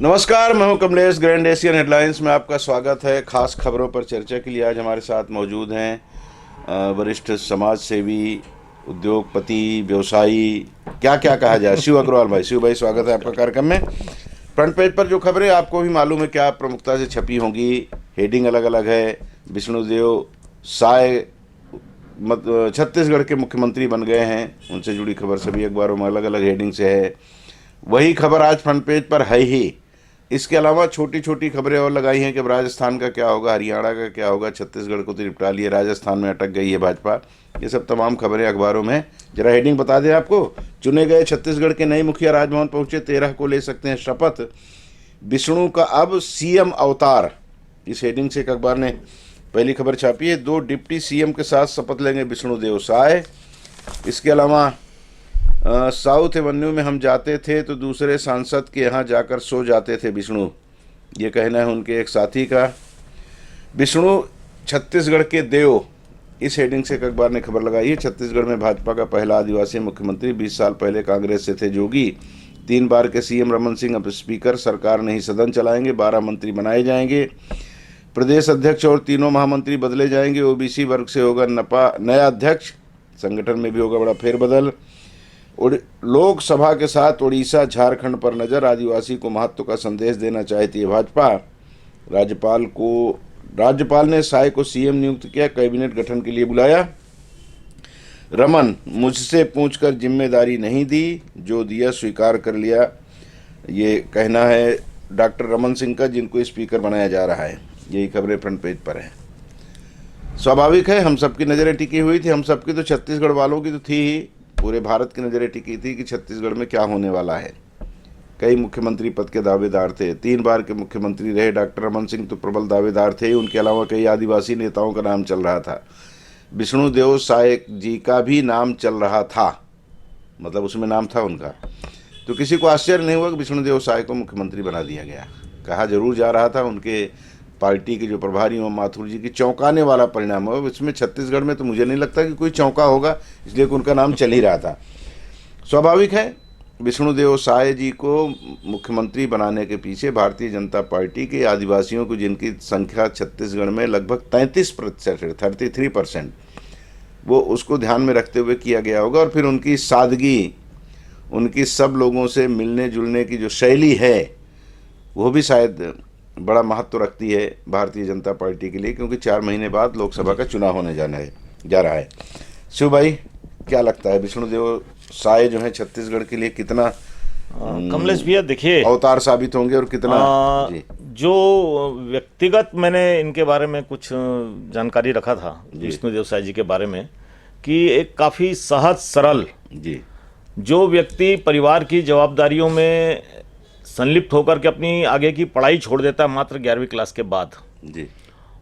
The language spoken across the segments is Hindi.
नमस्कार, मैं हूं कमलेश। ग्रैंड एशियन हेडलाइंस में आपका स्वागत है। खास खबरों पर चर्चा के लिए आज हमारे साथ मौजूद हैं वरिष्ठ समाज सेवी, उद्योगपति, व्यवसायी, क्या क्या कहा जाए, शिव अग्रवाल भाई। शिव भाई, स्वागत है आपका कार्यक्रम में। फ्रंट पेज पर जो खबरें आपको भी मालूम है क्या प्रमुखता से छपी होंगी, हेडिंग अलग अलग है। विष्णुदेव साय छत्तीसगढ़ के मुख्यमंत्री बन गए हैं, उनसे जुड़ी खबर सभी अखबारों में अलग अलग हेडिंग से है। वही खबर आज फ्रंट पेज पर है ही। इसके अलावा छोटी छोटी खबरें और लगाई हैं कि राजस्थान का क्या होगा, हरियाणा का क्या होगा, छत्तीसगढ़ को तो निपटा लिए, राजस्थान में अटक गई है भाजपा। ये सब तमाम खबरें अखबारों में। जरा हेडिंग बता दें आपको। चुने गए छत्तीसगढ़ के नए मुखिया राजभवन पहुंचे, 13 को ले सकते हैं शपथ। विष्णु का अब सीएम अवतार, इस हेडिंग से एक अखबार ने पहली खबर छापी है। 2 डिप्टी सीएम के साथ शपथ लेंगे विष्णुदेव साय। इसके अलावा साउथ एवेन्यू में हम जाते थे तो दूसरे सांसद के यहाँ जाकर सो जाते थे विष्णु, ये कहना है उनके एक साथी का। विष्णु छत्तीसगढ़ के देव, इस हेडिंग से एक अखबार ने खबर लगाई है। छत्तीसगढ़ में भाजपा का पहला आदिवासी मुख्यमंत्री, 20 साल पहले कांग्रेस से थे जोगी। 3 बार के सीएम रमन सिंह अब स्पीकर, सरकार नहीं सदन चलाएंगे। 12 मंत्री बनाए जाएंगे। प्रदेश अध्यक्ष और 3 महामंत्री बदले जाएंगे। ओबीसी वर्ग से होगा नया अध्यक्ष। संगठन में भी होगा बड़ा फेरबदल। लोकसभा के साथ उड़ीसा झारखंड पर नजर, आदिवासी को महत्व का संदेश देना चाहती है भाजपा। राज्यपाल ने साय को सीएम नियुक्त किया, कैबिनेट गठन के लिए बुलाया। रमन, मुझसे पूछकर जिम्मेदारी नहीं दी, जो दिया स्वीकार कर लिया, ये कहना है डॉक्टर रमन सिंह का, जिनको स्पीकर बनाया जा रहा है। यही खबरें फ्रंट पेज पर है। स्वाभाविक है, हम सबकी नज़रें टिकी हुई थी, हम सबकी तो छत्तीसगढ़ वालों की तो थी ही, पूरे भारत की नज़रें टिकी थी कि छत्तीसगढ़ में क्या होने वाला है। कई मुख्यमंत्री पद के दावेदार थे, 3 बार के मुख्यमंत्री रहे। डॉक्टर रमन सिंह तो प्रबल दावेदार थे, उनके अलावा कई आदिवासी नेताओं का नाम चल रहा था। विष्णुदेव साय जी का भी नाम चल रहा था, मतलब उसमें नाम था उनका। तो किसी को आश्चर्य नहीं हुआ कि विष्णुदेव साय को मुख्यमंत्री बना दिया गया। कहा जरूर जा रहा था, उनके पार्टी के जो प्रभारी ओम माथुर जी की चौंकाने वाला परिणाम हो। इसमें छत्तीसगढ़ में तो मुझे नहीं लगता कि कोई चौंका होगा, इसलिए कि उनका नाम चल ही रहा था। स्वाभाविक है, विष्णुदेव साय जी को मुख्यमंत्री बनाने के पीछे भारतीय जनता पार्टी के आदिवासियों को, जिनकी संख्या छत्तीसगढ़ में लगभग 33% है, 33%, वो उसको ध्यान में रखते हुए किया गया होगा। और फिर उनकी सादगी, उनकी सब लोगों से मिलने जुलने की जो शैली है, वो भी शायद बड़ा महत्व रखती है भारतीय जनता पार्टी के लिए, क्योंकि 4 महीने बाद लोकसभा का चुनाव होने जा रहा है। शिव भाई, क्या लगता है विष्णुदेव साय जो है छत्तीसगढ़ के लिए कितना कमलेश भैया देखिए अवतार साबित होंगे और कितना जी। जो व्यक्तिगत मैंने इनके बारे में कुछ जानकारी रखा था विष्णुदेव साय जी के बारे में, कि एक काफ़ी सहज सरल जी, जो व्यक्ति परिवार की जवाबदारियों में संलिप्त होकर के अपनी आगे की पढ़ाई छोड़ देता है मात्र 11वीं क्लास के बाद जी,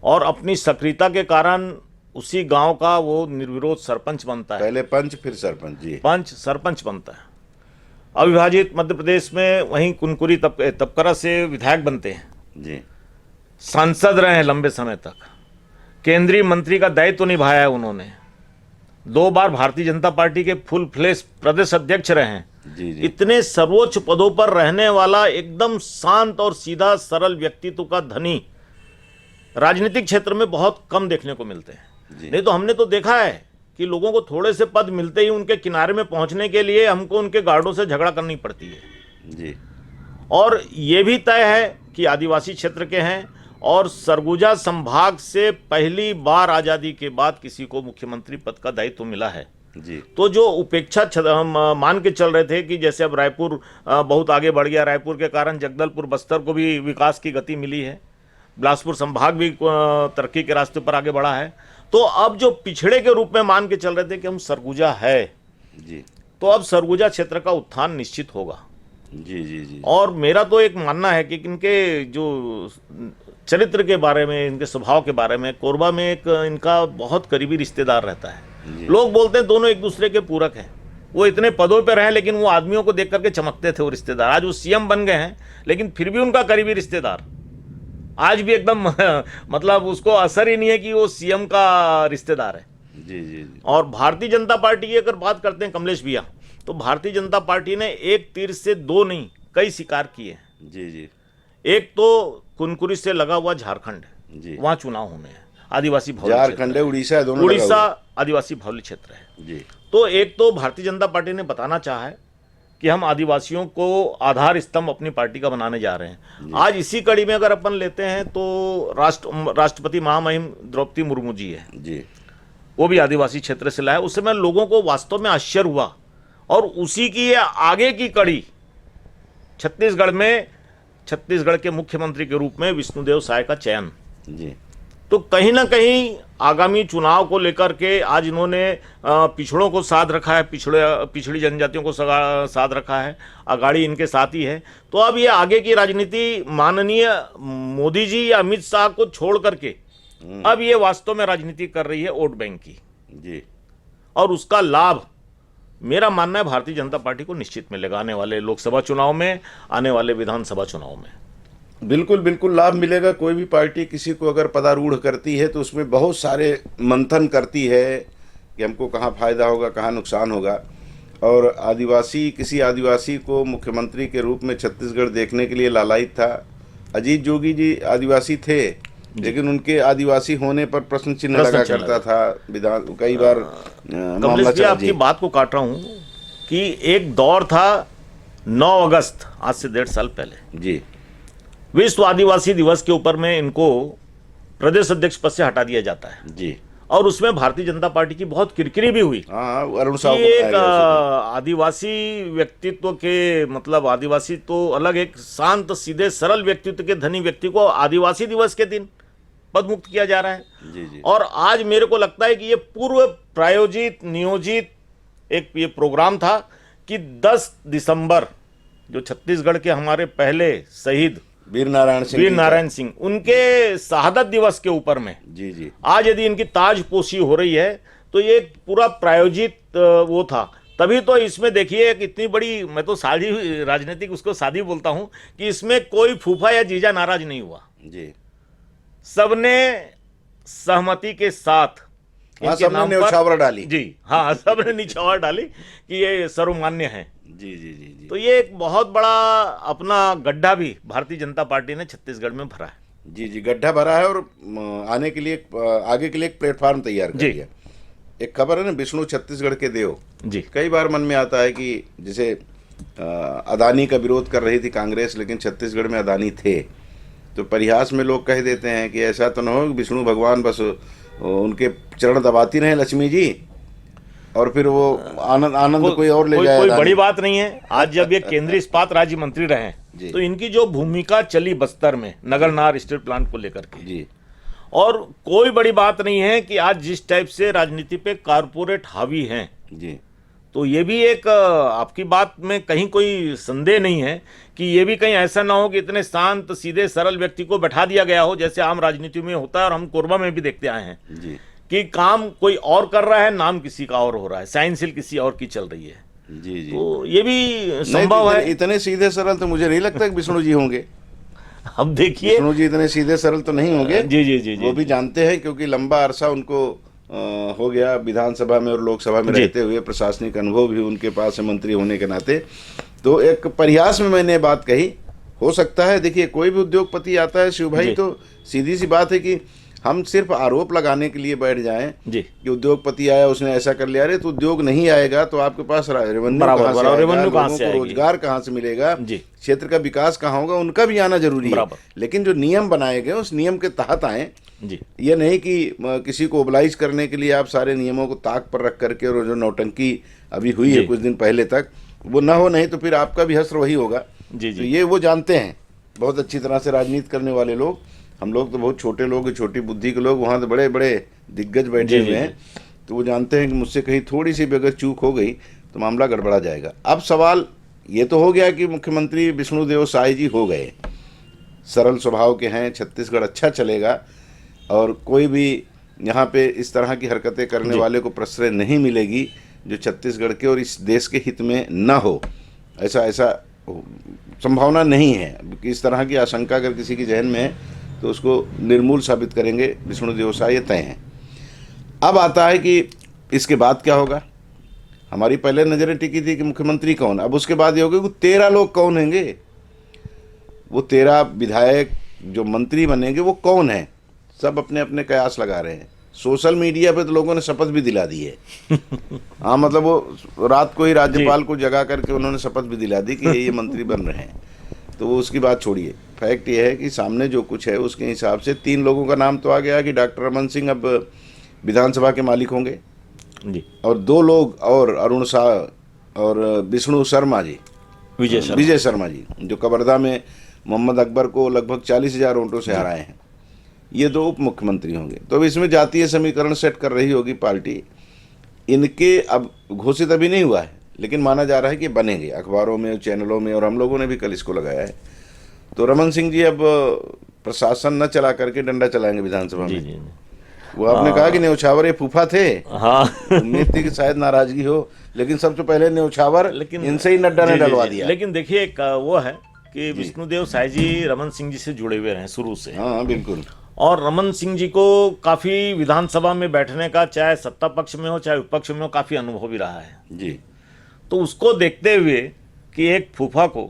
और अपनी सक्रियता के कारण उसी गांव का वो निर्विरोध सरपंच बनता है। पहले पंच फिर सरपंच जी, पंच सरपंच बनता है। अविभाजित मध्य प्रदेश में वहीं कुनकुरी तपकरा से विधायक बनते हैं जी, सांसद रहे हैं लंबे समय तक, केंद्रीय मंत्री का दायित्व निभाया है उन्होंने, 2 बार भारतीय जनता पार्टी के फुल फ्लेश प्रदेश अध्यक्ष रहे हैं। जी, जी। इतने सर्वोच्च पदों पर रहने वाला एकदम शांत और सीधा सरल व्यक्तित्व का धनी राजनीतिक क्षेत्र में बहुत कम देखने को मिलते हैं। नहीं तो हमने तो देखा है कि लोगों को थोड़े से पद मिलते ही उनके किनारे में पहुंचने के लिए हमको उनके गार्डों से झगड़ा करनी पड़ती है जी। और ये भी तय है कि आदिवासी क्षेत्र के हैं और सरगुजा संभाग से पहली बार आज़ादी के बाद किसी को मुख्यमंत्री पद का दायित्व मिला है जी। तो जो उपेक्षा हम मान के चल रहे थे कि जैसे अब रायपुर बहुत आगे बढ़ गया, रायपुर के कारण जगदलपुर बस्तर को भी विकास की गति मिली है, बिलासपुर संभाग भी तरक्की के रास्ते पर आगे बढ़ा है, तो अब जो पिछड़े के रूप में मान के चल रहे थे कि हम सरगुजा है जी, तो अब सरगुजा क्षेत्र का उत्थान निश्चित होगा। जी, जी, जी। और मेरा तो एक मानना है कि इनके जो चरित्र के बारे में, इनके स्वभाव के बारे में, कोरबा में एक इनका बहुत करीबी रिश्तेदार रहता है। लोग बोलते हैं दोनों एक दूसरे के पूरक हैं। वो इतने पदों पर रहे लेकिन वो आदमियों को देख करके चमकते थे वो रिश्तेदार। आज वो सीएम बन गए हैं लेकिन फिर भी उनका करीबी रिश्तेदार आज भी एकदम मतलब उसको असर ही नहीं है कि वो सीएम का रिश्तेदार है। जी, जी, जी। और भारतीय जनता पार्टी की अगर बात करते हैं कमलेश भैया, तो भारतीय जनता पार्टी ने एक तीर से 2 नहीं कई शिकार किए हैं। जी, जी। एक तो कुनकुरी से लगा हुआ झारखंड है, जी। वहाँ चुनाव होने हैं, आदिवासी बहुल झारखंड है, उड़ीसा है, दोनों लगा उड़ीसा हुआ आदिवासी बहुल क्षेत्र है। है। जी तो एक तो भारतीय जनता पार्टी ने बताना चाहा है कि हम आदिवासियों को आधार स्तंभ अपनी पार्टी का बनाने जा रहे हैं। आज इसी कड़ी में अगर अपन लेते हैं तो राष्ट्रपति महामहिम द्रौपदी मुर्मू जी है, जी वो भी आदिवासी क्षेत्र से लाया। उस समय लोगों को वास्तव में आश्चर्य हुआ, और उसी की ये आगे की कड़ी छत्तीसगढ़ में छत्तीसगढ़ के मुख्यमंत्री के रूप में विष्णुदेव साय का चयन। जी तो कहीं ना कहीं आगामी चुनाव को लेकर के आज इन्होंने पिछड़ों को साथ रखा है, पिछड़ी जनजातियों को साथ रखा है, अगाड़ी इनके साथ ही है। तो अब ये आगे की राजनीति माननीय मोदी जी या अमित शाह को छोड़ करके अब ये वास्तव में राजनीति कर रही है वोट बैंक की, जी और उसका लाभ मेरा मानना है भारतीय जनता पार्टी को निश्चित मिलेगा आने वाले लोकसभा चुनाव में, आने वाले विधानसभा चुनाव में। बिल्कुल बिल्कुल लाभ मिलेगा। कोई भी पार्टी किसी को अगर पदारूढ़ करती है तो उसमें बहुत सारे मंथन करती है कि हमको कहाँ फायदा होगा, कहाँ नुकसान होगा। और आदिवासी, किसी आदिवासी को मुख्यमंत्री के रूप में छत्तीसगढ़ देखने के लिए लालायित था। अजीत जोगी जी आदिवासी थे, लेकिन उनके आदिवासी होने पर प्रश्न चिन्ह लगा करता था। विधान कई बार मामला कमलेश जी, चला। आपकी बात को काट रहा हूं कि एक दौर था 9 अगस्त, आज से 1.5 साल पहले, जी विश्व आदिवासी दिवस के ऊपर में इनको प्रदेश अध्यक्ष पद से हटा दिया जाता है, जी। और उसमें भारतीय जनता पार्टी की बहुत किरकिरी भी हुई। हाँ, अरुण साहू कि को एक बनाया गया आदिवासी व्यक्तित्व के, मतलब आदिवासी तो अलग, एक शांत सीधे सरल व्यक्तित्व के धनी व्यक्ति को आदिवासी दिवस के दिन पद मुक्त किया जा रहा है। जी जी और आज मेरे को लगता है कि ये पूर्व प्रायोजित नियोजित एक ये प्रोग्राम था कि 10 दिसंबर जो छत्तीसगढ़ के हमारे पहले शहीद वीर नारायण सिंह उनके शहादत दिवस के ऊपर में जी जी आज यदि इनकी ताजपोशी हो रही है तो ये पूरा प्रायोजित वो था। तभी तो इसमें देखिए एक इतनी बड़ी, मैं तो साझी राजनीतिक उसको सादी बोलता हूं, कि इसमें कोई फूफा या जीजा नाराज नहीं हुआ, जी। सबने सहमति के साथ हाँ, इनके सबने नाम पर- न्यौछावर डाली। जी हाँ, सबने निछावर डाली कि ये सर्वमान्य है। जी जी जी जी तो ये एक बहुत बड़ा अपना गड्ढा भी भारतीय जनता पार्टी ने छत्तीसगढ़ में भरा है। जी जी गड्ढा भरा है, और आने के लिए आगे के लिए एक प्लेटफार्म तैयार कर जी। दिया। एक खबर है ना, विष्णु छत्तीसगढ़ के देव। जी कई बार मन में आता है कि जैसे अदानी का विरोध कर रही थी कांग्रेस, लेकिन छत्तीसगढ़ में अदानी थे, तो परिहास में लोग कह देते हैं कि ऐसा तो न हो कि विष्णु भगवान बस उनके चरण दबाती रहे लक्ष्मी जी, और फिर वो आनंद कोई और ले जाए। कोई अदानी। बड़ी बात नहीं है। आज जब ये केंद्रीय इस्पात राज्य मंत्री रहे जी। तो इनकी जो भूमिका चली बस्तर में नगरनार स्टील प्लांट को लेकर के, जी और कोई बड़ी बात नहीं है कि आज जिस टाइप से राजनीति पे कारपोरेट हावी हैं, जी तो ये भी एक आपकी बात में कहीं कोई संदेह नहीं है कि ये भी कहीं ऐसा ना हो कि इतने शांत सीधे सरल व्यक्ति को बैठा दिया गया हो जैसे आम राजनीति में होता है, और हम कोरबा में भी देखते आए हैं जी कि काम कोई और कर रहा है, नाम किसी का और हो रहा है, साइंस हिल किसी और की चल रही है। जी जी तो ये भी नहीं, संभव है। इतने सीधे सरल तो मुझे नहीं लगता कि विष्णु जी होंगे। अब देखिए, विष्णु जी इतने सीधे सरल तो नहीं होंगे। जी जी जी वो जी भी जानते हैं, क्योंकि लंबा अरसा उनको हो गया विधानसभा में और लोकसभा में जी। रहते हुए, प्रशासनिक अनुभव भी उनके पास है मंत्री होने के नाते। तो एक प्रयास में मैंने बात कही, हो सकता है देखिए कोई भी उद्योगपति आता है शिव भाई, जी। तो सीधी सी बात है कि हम सिर्फ आरोप लगाने के लिए बैठ जाएं जी कि उद्योगपति आया उसने ऐसा कर लिया। अरे तो उद्योग नहीं आएगा तो आपके पास रेवेन्यू बराबर, कहाँ से बराबर, आएगा, रेवेन्यू कहाँ लोगों से को आएगी? रोजगार कहाँ से मिलेगा, जी। क्षेत्र का विकास कहाँ होगा, उनका भी आना जरूरी है। बराबर। लेकिन जो नियम बनाए गए उस नियम के तहत आए। जी ये नहीं कि किसी को ओबलाइज करने के लिए आप सारे नियमों को ताक पर रख करके, और जो नौटंकी अभी हुई है जी। कुछ दिन पहले तक, वो ना हो, नहीं तो फिर आपका भी हश्र वही होगा। जी तो जी ये वो जानते हैं बहुत अच्छी तरह से राजनीति करने वाले लोग। हम लोग तो बहुत छोटे लोग हैं, छोटी बुद्धि के लोग, वहाँ तो बड़े बड़े दिग्गज बैठे जी, हुए जी, हैं। तो वो जानते हैं कि मुझसे कहीं थोड़ी सी भी अगर चूक हो गई तो मामला गड़बड़ा जाएगा। अब सवाल ये तो हो गया कि मुख्यमंत्री विष्णुदेव साय जी हो गए, सरल स्वभाव के हैं, छत्तीसगढ़ अच्छा चलेगा, और कोई भी यहाँ पे इस तरह की हरकतें करने जी। वाले को प्रश्रय नहीं मिलेगी जो छत्तीसगढ़ के और इस देश के हित में न हो। ऐसा संभावना नहीं है कि इस तरह की आशंका अगर किसी के जहन में है तो उसको निर्मूल साबित करेंगे विष्णुदेव साय, ये तय हैं। अब आता है कि इसके बाद क्या होगा। हमारी पहले नज़रें टिकी थी कि मुख्यमंत्री कौन, अब उसके बाद ये होगा कि 13 लोग कौन होंगे। वो 13 विधायक जो मंत्री बनेंगे वो कौन है, सब अपने अपने कयास लगा रहे हैं। सोशल मीडिया पे तो लोगों ने शपथ भी दिला दी है। हाँ, मतलब वो रात को ही राज्यपाल को जगा करके उन्होंने शपथ भी दिला दी कि ये मंत्री बन रहे हैं। तो वो उसकी बात छोड़िए, फैक्ट ये है कि सामने जो कुछ है उसके हिसाब से 3 लोगों का नाम तो आ गया कि डॉक्टर रमन सिंह अब विधानसभा के मालिक होंगे जी, और 2 लोग और अरुण शाह और विष्णु शर्मा जी, विजय शर्मा जी, जो कवर्धा में मोहम्मद अकबर को लगभग 40,000 वोटों से हराए हैं, ये 2 उप मुख्यमंत्री होंगे। तो अब इसमें जातीय समीकरण सेट कर रही होगी पार्टी। इनके अब घोषित अभी नहीं हुआ है, लेकिन माना जा रहा है कि बनेंगे, अखबारों में, चैनलों में, और हम लोगों ने भी कल इसको लगाया है। तो रमन सिंह जी अब प्रशासन न चला करके डंडा चलाएंगे विधानसभा में। जी। वो आपने कहा कि न्यौछावर ये फूफा थे। हाँ, उम्मीद थी कि शायद नाराजगी हो, लेकिन सबसे पहले न्यौछावर लेकिन इनसे ही नड्डा ने डलवा दिया। लेकिन देखिए, एक वो है कि विष्णुदेव साय जी रमन सिंह जी से जुड़े हुए रहे शुरू से। हाँ, बिल्कुल। और रमन सिंह जी को काफी विधानसभा में बैठने का, चाहे सत्ता पक्ष में हो चाहे विपक्ष में हो, काफी अनुभव भी रहा है जी। तो उसको देखते हुए कि एक फूफा को,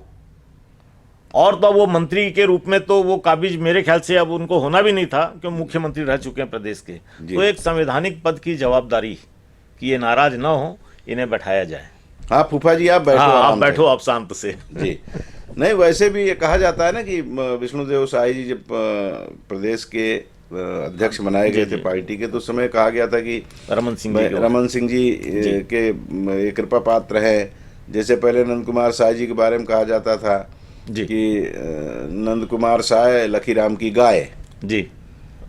और तो वो मंत्री के रूप में तो वो काबिज मेरे ख्याल से अब उनको होना भी नहीं था क्योंकि मुख्यमंत्री रह चुके हैं प्रदेश के, तो एक संवैधानिक पद की जवाबदारी कि ये नाराज ना हो, इन्हें बैठाया जाए। हाँ फूफा जी, आप बैठो। हाँ, आप बैठो, आप शांत से। जी। नहीं, वैसे भी ये कहा जाता है ना कि विष्णुदेव साय जी जब प्रदेश के अध्यक्ष बनाए गए थे पार्टी के, तो उस समय कहा गया था कि रमन सिंह जी के ये कृपा पात्र है। जैसे पहले नंद कुमार साय जी के बारे में कहा जाता था कि नंद कुमार साय लखीराम की गाय जी।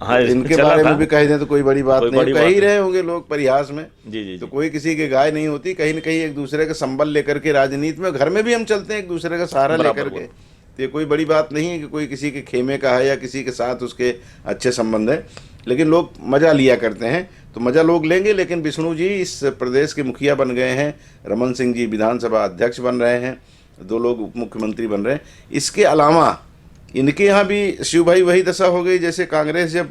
हाँ, इनके बारे में भी कह दें तो कोई बड़ी बात नहीं, कह ही रहे होंगे लोग परिहास में। जी। तो कोई किसी के गाय नहीं होती, कहीं न कहीं एक दूसरे का संबल लेकर के राजनीति में, घर में भी हम चलते हैं एक दूसरे का सहारा लेकर के। तो ये कोई बड़ी बात नहीं है कि कोई किसी के खेमे का है या किसी के साथ उसके अच्छे संबंध है, लेकिन लोग मजा लिया करते हैं। तो मजा लोग लेंगे, लेकिन विष्णु जी इस प्रदेश के मुखिया बन गए हैं, रमन सिंह जी विधानसभा अध्यक्ष बन रहे हैं, 2 लोग उप मुख्यमंत्री बन रहे हैं। इसके अलावा इनके यहाँ भी शिव भाई वही दशा हो गई जैसे कांग्रेस जब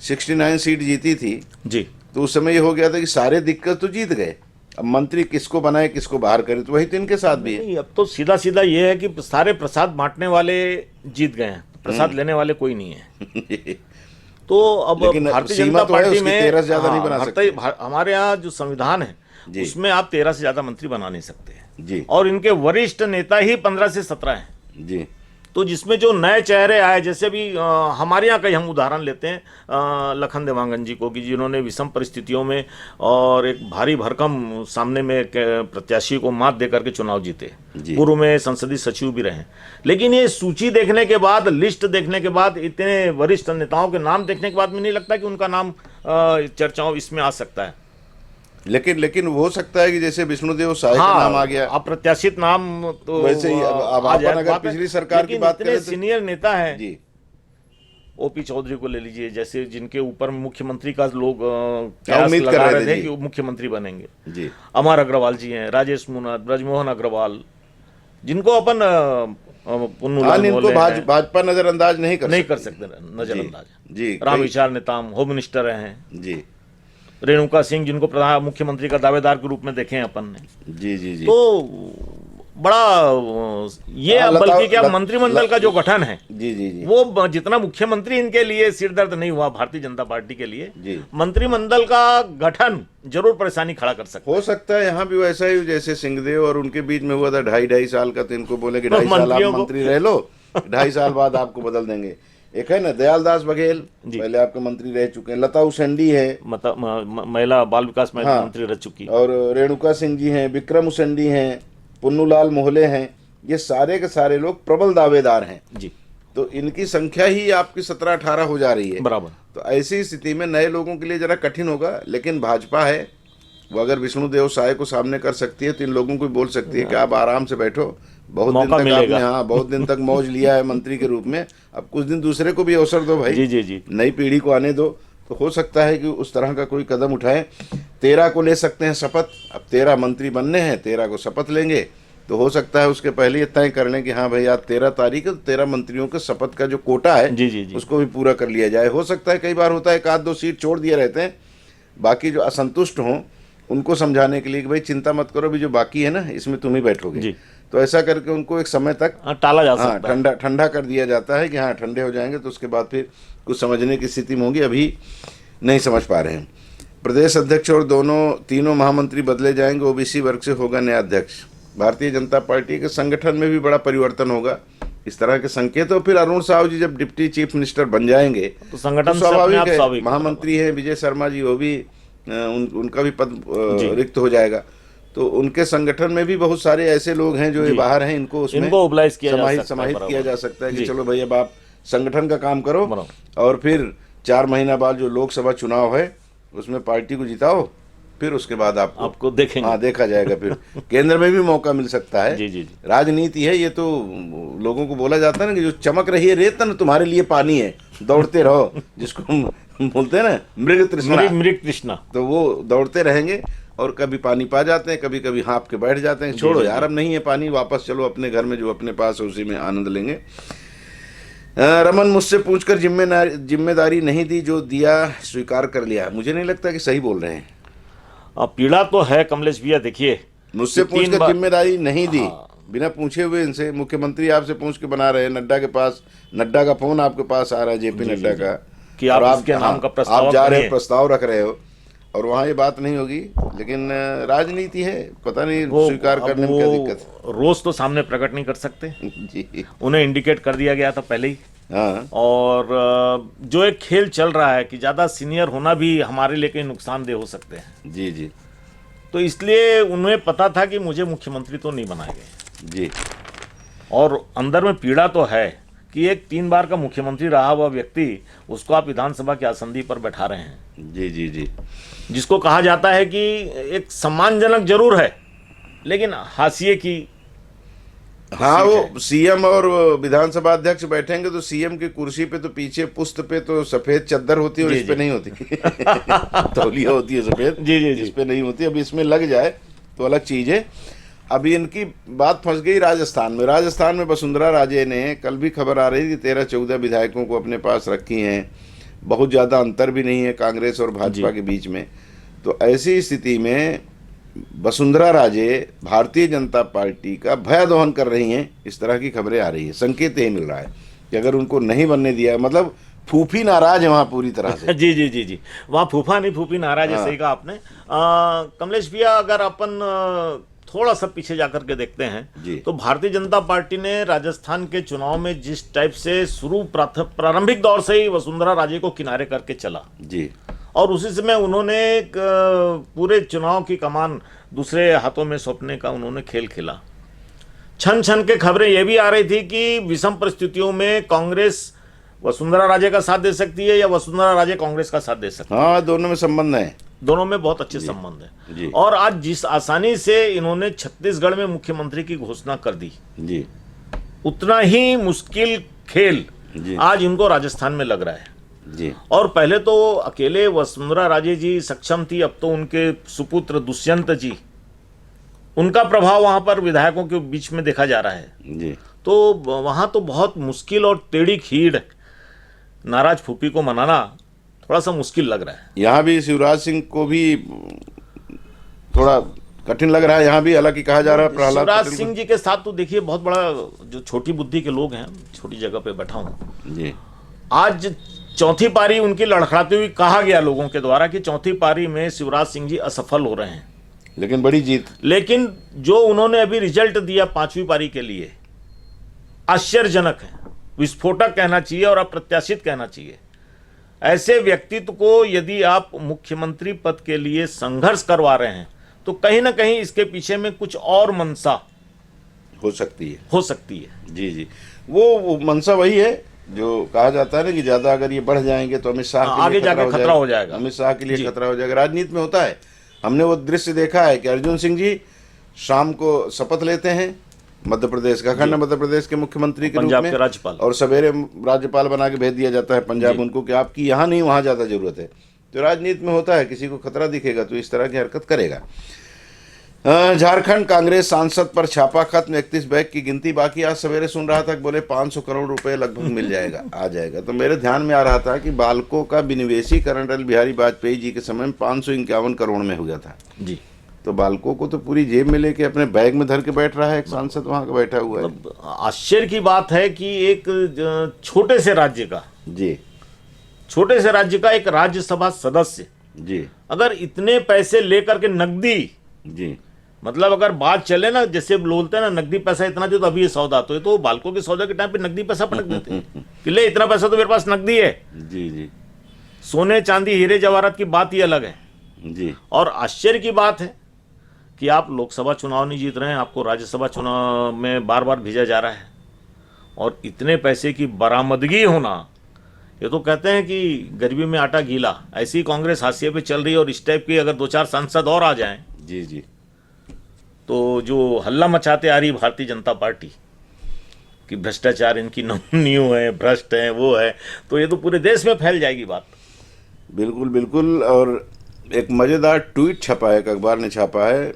69 सीट जीती थी जी, तो उस समय ये हो गया था कि सारे दिक्कत तो जीत गए, अब मंत्री किसको बनाए किसको बाहर करे, तो वही तो इनके साथ भी है। अब तो सीधा सीधा ये है कि सारे प्रसाद बांटने वाले जीत गए हैं, प्रसाद लेने वाले कोई नहीं है। तो अब भारतीय जनता पार्टी में 13 से ज्यादा नहीं बना सकते। हमारे यहाँ जो संविधान है उसमें आप 13 से ज्यादा मंत्री बना नहीं सकते जी, और और इनके वरिष्ठ नेता ही 15 से 17 हैं जी। तो जिसमें जो नए चेहरे आए, जैसे भी हमारे यहाँ कई हम उदाहरण लेते हैं लखन देवांगन जी को, कि जिन्होंने विषम परिस्थितियों में और एक भारी भरकम सामने में प्रत्याशी को मात दे करके चुनाव जीते, पूर्व में संसदीय सचिव भी रहे। लेकिन ये सूची देखने के बाद, लिस्ट देखने के बाद, इतने वरिष्ठ नेताओं के नाम देखने के बाद मुझे नहीं लगता कि उनका नाम चर्चाओं इसमें आ सकता है। लेकिन हो सकता है कि जैसे विष्णुदेव साय का नाम आ गया, अप्रत्याशित नाम, तो वैसे ही अब अगर पिछली सरकार की बात करें, सीनियर नेता है जी, ओपी चौधरी को ले लीजिए, जैसे जिनके ऊपर मुख्यमंत्री का लोग उम्मीद कर रहे थे कि मुख्यमंत्री बनेंगे जी। अमर अग्रवाल जी हैं, राजेश मुनत, ब्रजमोहन अग्रवाल, जिनको अपन इनको भाजपा नजरअंदाज नहीं कर सकते नजरअंदाज जी। राम विचार नेताम होम मिनिस्टर रहे हैं जी। रेणुका सिंह, जिनको प्रधान मुख्यमंत्री का दावेदार के रूप में देखे हैं अपन ने। जी। तो बड़ा ये बल्कि क्या मंत्रिमंडल का जो गठन है जी, वो जितना मुख्यमंत्री इनके लिए सिरदर्द नहीं हुआ भारतीय जनता पार्टी के लिए, मंत्रिमंडल का गठन जरूर परेशानी खड़ा कर सकता हो सकता है। यहाँ भी वैसा ही जैसे सिंहदेव और उनके बीच में हुआ था 2.5 साल का, तो इनको बोले कि 2.5 साल आप मंत्री रह लो, 2.5 साल बाद आपको बदल देंगे। एक है ना दयाल दास बघेल, पहले आपके मंत्री रह चुके हैं, लता उसेंडी है, महिला बाल विकास मंत्री रह चुकी, और रेणुका सिंह जी हैं, विक्रम उसेंडी हैं, पुन्नूलाल मोहले हैं, ये सारे के सारे लोग प्रबल दावेदार हैं जी। तो इनकी संख्या ही आपकी 17-18 हो जा रही है बराबर। तो ऐसी स्थिति में नए लोगों के लिए जरा कठिन होगा, लेकिन भाजपा है वो अगर विष्णुदेव साय को सामने कर सकती है तो इन लोगों को बोल सकती है कि आप आराम से बैठो, बहुत दिन तक आपने बहुत दिन तक मौज लिया है मंत्री के रूप में, अब कुछ दिन दूसरे को भी अवसर दो भाई, जी। नई पीढ़ी को आने दो। तो हो सकता है कि उस तरह का कोई कदम उठाएं। 13 को ले सकते हैं शपथ, अब 13 मंत्री बनने हैं, 13 को शपथ लेंगे, तो हो सकता है उसके पहले ये तय कर लें कि हाँ भाई आज 13 तारीख है, 13 मंत्रियों के शपथ का जो कोटा है जी। उसको भी पूरा कर लिया जाए। हो सकता है कई बार होता है 1-2 सीट छोड़ दिए रहते हैं, बाकी जो असंतुष्ट हों उनको समझाने के लिए कि भाई चिंता मत करो, भी जो बाकी है ना इसमें तुम ही बैठोगे। तो ऐसा करके उनको एक समय तक टाला जा हाँ सकता है। ठंडा कर दिया जाता है कि हाँ ठंडे हो जाएंगे तो उसके बाद फिर कुछ समझने की स्थिति में होंगी, अभी नहीं समझ पा रहे हैं। प्रदेश अध्यक्ष और तीनों महामंत्री बदले जाएंगे, ओबीसी वर्ग से होगा नया अध्यक्ष। भारतीय जनता पार्टी के संगठन में भी बड़ा परिवर्तन होगा, इस तरह के संकेत। और फिर अरुण साहू जी जब डिप्टी चीफ मिनिस्टर बन जाएंगे तो संगठन से अपने आप स्वाभाविक है, स्वाभाविक महामंत्री हैं विजय शर्मा जी, वो भी उनका भी पद रिक्त हो जाएगा। तो उनके संगठन में भी बहुत सारे ऐसे लोग हैं जो ये बाहर हैं, इनको उसमें मोबिलाइज किया जा सकता है, समाहित किया जा सकता है कि जी। चलो भाई अब आप संगठन का काम करो बराबर। और फिर 4 महीना बाद जो लोकसभा चुनाव है उसमें पार्टी को जिताओ, फिर उसके बाद आपको देखेंगे। हाँ देखा जाएगा, फिर केंद्र में भी मौका मिल सकता है। जी जी जी। राजनीति है ये, तो लोगों को बोला जाता है ना कि जो चमक रही है रेत ना तुम्हारे लिए पानी है, दौड़ते रहो, जिसको हम बोलते हैं ना मृग तृष्णा, तो वो दौड़ते रहेंगे और कभी पानी पा जाते हैं, कभी कभी हाँप के बैठ जाते हैं, छोड़ो यार अब नहीं है पानी, वापस चलो अपने घर में, जो अपने पास है उसी में आनंद लेंगे। रमन मुझसे पूछकर जिम्मेदारी नहीं दी, जो दिया स्वीकार कर लिया। मुझे नहीं लगता कि सही बोल रहे हैं। पीड़ा तो है कमलेश भैया, देखिए मुझसे पूछकर जिम्मेदारी नहीं दी, बिना पूछे हुए इनसे, मुख्यमंत्री आपसे पूछ के बना रहे हैं, नड्डा का फोन आपके पास आ रहा है, जेपी नड्डा का, कि आप इसके नाम का प्रस्ताव आप जा रहे हो, प्रस्ताव रख रहे हो, और वहाँ ये बात नहीं होगी। लेकिन राजनीति है, पता नहीं स्वीकार करने में क्या दिक्कत है। रोज तो सामने प्रकट नहीं कर सकते जी, उन्हें इंडिकेट कर दिया गया था पहले ही। हाँ, और जो एक खेल चल रहा है कि ज़्यादा सीनियर होना भी हमारे लिए कहीं नुकसानदेह हो सकते हैं। जी जी, तो इसलिए उन्हें पता था कि मुझे मुख्यमंत्री तो नहीं बनाएंगे जी, और अंदर में पीड़ा तो है कि एक 3 बार का मुख्यमंत्री रहा हुआ व्यक्ति, उसको आप विधानसभा की आसंदी पर बैठा रहे हैं। जी जी जी, जिसको कहा जाता है कि एक सम्मानजनक जरूर है लेकिन हाशिए की। हाँ, वो सीएम और विधानसभा अध्यक्ष बैठेंगे तो सीएम की कुर्सी पे तो पीछे पुस्त पे तो सफेद चद्दर होती है और इस पे नहीं होती तौलिया होती है सफेद, जी, इस पे नहीं होती। अब इसमें लग जाए तो अलग चीज है। अभी इनकी बात फंस गई राजस्थान में वसुंधरा राजे ने, कल भी खबर आ रही थी, 13-14 विधायकों को अपने पास रखी हैं, बहुत ज़्यादा अंतर भी नहीं है कांग्रेस और भाजपा के बीच में। तो ऐसी स्थिति में वसुंधरा राजे भारतीय जनता पार्टी का भय दोहन कर रही हैं, इस तरह की खबरें आ रही है। संकेत यही मिल रहा है कि अगर उनको नहीं बनने दिया, मतलब फूफी नाराज है वहाँ पूरी तरह से। जी जी जी जी, वहाँ फूफा नहीं फूफी नाराज है, सही कहा आपने। कमलेश भैया, अगर अपन थोड़ा सा पीछे जाकर के देखते हैं तो भारतीय जनता पार्टी ने राजस्थान के चुनाव में जिस टाइप से प्रारंभिक दौर से ही वसुंधरा राजे को किनारे करके चला जी, और उसी समय उन्होंने एक पूरे चुनाव की कमान दूसरे हाथों में सौंपने का उन्होंने खेल खेला। छन छन के खबरें यह भी आ रही थी कि विषम परिस्थितियों में कांग्रेस वसुंधरा राजे का साथ दे सकती है या वसुंधरा राजे कांग्रेस का साथ दे सकती है। हाँ, दोनों में संबंध है, दोनों में बहुत अच्छे संबंध है। और आज जिस आसानी से इन्होंने छत्तीसगढ़ में मुख्यमंत्री की घोषणा कर दी जी, उतना ही मुश्किल खेल आज इनको राजस्थान में लग रहा है जी। और पहले तो अकेले वसुंधरा राजे जी सक्षम थी, अब तो उनके सुपुत्र दुष्यंत जी, उनका प्रभाव वहां पर विधायकों के बीच में देखा जा रहा है जी। तो वहां तो बहुत मुश्किल और टेढ़ी खीर नाराज फूफी को मनाना थोड़ा सा मुश्किल लग रहा है। यहाँ भी शिवराज सिंह को भी थोड़ा कठिन लग रहा है, यहाँ भी, हालांकि कहा जा रहा है प्रहलाद शिवराज सिंह जी के साथ तो देखिए बहुत बड़ा जो छोटी बुद्धि के लोग हैं, छोटी जगह पे बैठा हूं जी। आज चौथी पारी उनकी लड़खड़ाती हुई कहा गया लोगों के द्वारा कि चौथी पारी में शिवराज सिंह जी असफल हो रहे हैं, लेकिन बड़ी जीत। लेकिन जो उन्होंने अभी रिजल्ट दिया 5वीं पारी के लिए आश्चर्यजनक है, विस्फोटक कहना चाहिए और अप्रत्याशित कहना चाहिए। ऐसे व्यक्तित्व को यदि आप मुख्यमंत्री पद के लिए संघर्ष करवा रहे हैं तो कहीं ना कहीं इसके पीछे में कुछ और मंशा हो सकती है। जी जी, वो मंशा वही है जो कहा जाता है ना कि ज्यादा अगर ये बढ़ जाएंगे तो अमित शाह के आगे जाकर खतरा हो जाएगा, अमित शाह के लिए खतरा हो जाएगा। राजनीति में होता है, हमने वो दृश्य देखा है कि अर्जुन सिंह जी शाम को शपथ लेते हैं मध्य प्रदेश का, अखंड मध्य प्रदेश के मुख्यमंत्री के रूप में, राज्यपाल, और सवेरे राज्यपाल बना के भेज दिया जाता है पंजाब उनको कि आपकी यहाँ नहीं वहाँ ज़्यादा जरूरत है। तो राजनीति में होता है, किसी को खतरा दिखेगा तो इस तरह की हरकत करेगा। झारखंड कांग्रेस सांसद पर छापा खत्म, 31 बैग की गिनती बाकी। आज सवेरे सुन रहा था कि बोले 500 करोड़ रुपए लगभग मिल जाएगा, आ जाएगा। तो मेरे ध्यान में आ रहा था कि बालकों का विनिवेशीकरण अटल बिहारी वाजपेयी जी के समय में 551 करोड़ में हो गया था जी। तो बालकों को तो पूरी जेब में लेके अपने बैग में धर के बैठ रहा है एक सांसद वहां का बैठा हुआ है। मतलब आश्चर्य की बात है कि एक छोटे से राज्य का, जी छोटे से राज्य का एक राज्यसभा सदस्य जी अगर इतने पैसे लेकर के नकदी, जी मतलब अगर बात चले ना, जैसे बोलते हैं ना नकदी पैसा इतना दे तो अभी ये सौदा, तो ये तो बालकों के सौदा के टाइम पे नकदी पैसा पटक देते हैं कि ले इतना पैसा तो मेरे पास नकदी है। जी जी सोने चांदी हीरे जवाहरात की बात ही अलग है। जी और आश्चर्य की बात है कि आप लोकसभा चुनाव नहीं जीत रहे हैं, आपको राज्यसभा चुनाव में बार बार भेजा जा रहा है, और इतने पैसे की बरामदगी होना, ये तो कहते हैं कि गरीबी में आटा गीला। ऐसी कांग्रेस हाशिए पे चल रही है, और इस टाइप की अगर 2-4 सांसद और आ जाएं जी जी तो जो हल्ला मचाते आ रही भारतीय जनता पार्टी कि भ्रष्टाचार इनकी नींव है, भ्रष्ट है, वो है, तो ये तो पूरे देश में फैल जाएगी बात। बिल्कुल बिल्कुल। और एक मज़ेदार ट्वीट छपा है, एक अखबार ने छापा है,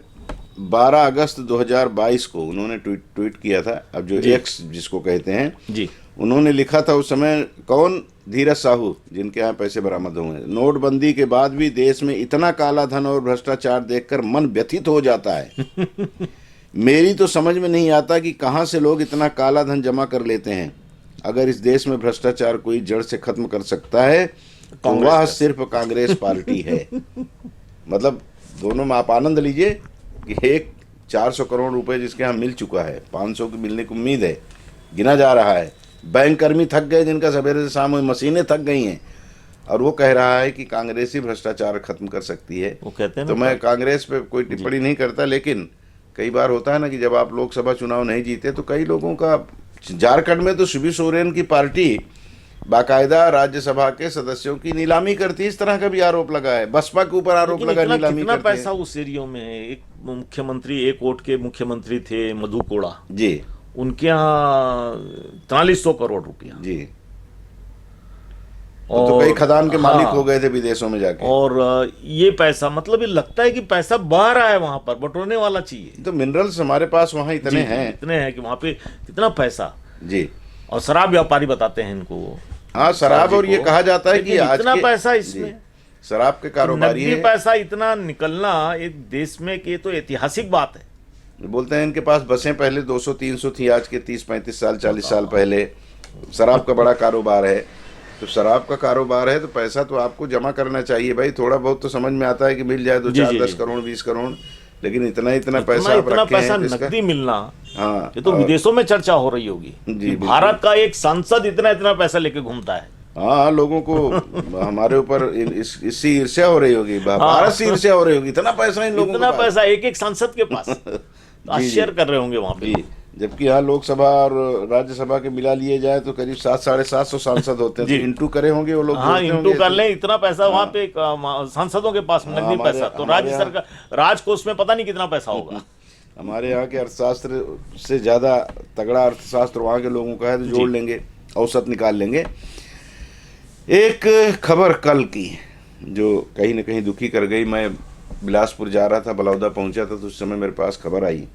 12 अगस्त 2022 को उन्होंने ट्वीट किया था, अब जो एक्स जिसको कहते हैं जी, उन्होंने लिखा था उस समय, कौन? धीरज साहू, जिनके यहाँ पैसे बरामद हुए। नोटबंदी के बाद भी देश में इतना काला धन और भ्रष्टाचार देखकर मन व्यथित हो जाता है। मेरी तो समझ में नहीं आता कि कहाँ से लोग इतना काला धन जमा कर लेते हैं। अगर इस देश में भ्रष्टाचार कोई जड़ से खत्म कर सकता है तो वह सिर्फ कांग्रेस पार्टी है। मतलब दोनों में आप आनंद लीजिए कि एक 400 करोड़ रुपए जिसके यहाँ मिल चुका है, 500 की मिलने की उम्मीद है, गिना जा रहा है। बैंक कर्मी थक गए जिनका सवेरे से शाम हुई, मशीनें थक गई हैं, और वो कह रहा है कि कांग्रेस ही भ्रष्टाचार खत्म कर सकती है। वो कहते हैं तो ना, मैं कांग्रेस पे कोई टिप्पणी नहीं करता, लेकिन कई बार होता है ना कि जब आप लोकसभा चुनाव नहीं जीते तो कई लोगों का, झारखंड में तो शिबू सोरेन की पार्टी बाकायदा राज्यसभा के सदस्यों की नीलामी करती है, इस तरह का भी आरोप लगा है। बसपा के ऊपर आरोप लगा नीलामी कितना करती है। पैसा उस एरिया में है। एक मुख्यमंत्री, एक वोट के मुख्यमंत्री थे मधु कोड़ा, जी उनके यहाँ 4300 करोड़ रुपया। जी, तो कई खदान के मालिक हाँ, हो गए थे विदेशों में जाके। और ये पैसा, मतलब ये लगता है कि पैसा बह रहा है वहां पर, बटोरने वाला चाहिए। तो मिनरल्स हमारे पास वहाँ इतने हैं। इतने हैं कि वहां पे कितना पैसा। जी और शराब व्यापारी बताते हैं इनको। हाँ, शराब, और ये कहा जाता है कि लेकिन आज इतना के पैसा इसमें, जी, शराब के कारोबारी नकदी है। पैसा इतना निकलना एक देश में, कि ये तो ऐतिहासिक बात है। बोलते हैं इनके पास बसें पहले 200-300 थी, आज के 30-35 साल 40 साल पहले। शराब का बड़ा कारोबार है, तो शराब का कारोबार है तो पैसा तो आपको जमा करना चाहिए भाई। थोड़ा बहुत तो समझ में आता है कि मिल जाए तो 4-10 करोड़ 20 करोड़, लेकिन इतना पैसा आप इतना रखे पैसा हैं तो इसका- नकदी मिलना, हाँ, ये तो विदेशों में चर्चा हो रही होगी जी, कि बिल्कुल। भारत का एक सांसद इतना पैसा लेके घूमता है। हाँ, लोगों को हमारे ऊपर इससे ईर्ष्या हो रही होगी, भारत से ईर्ष्या हो रही होगी, इतना पैसा इन लोगों के इतना पास। पैसा एक सांसद के पास। आश्चर्य कर रहे होंगे वहां पे। जी, जबकि यहाँ लोकसभा और राज्यसभा के मिला लिए जाए तो करीब 700-750 सांसद होते हैं। जी। तो इंटू करे होंगे वो लोग, हाँ, जोड़ते इंटू होंगे। कर लें, इतना पैसा वहां पे सांसदों के पास नकदी हमारे- पैसा, तो हमारे राज्य यहाँ- सरकार राजकोष में पता नहीं कितना पैसा होगा। हमारे यहाँ के अर्थशास्त्र से ज़्यादा तगड़ा अर्थशास्त्र वहाँ के लोगों का है, तो जोड़ लेंगे, औसत निकाल लेंगे। एक खबर कल की जो कहीं न कहीं दुखी कर गई। मैं बिलासपुर जा रहा था, बलौदा पहुँचा था, तो उस समय मेरे पास खबर आई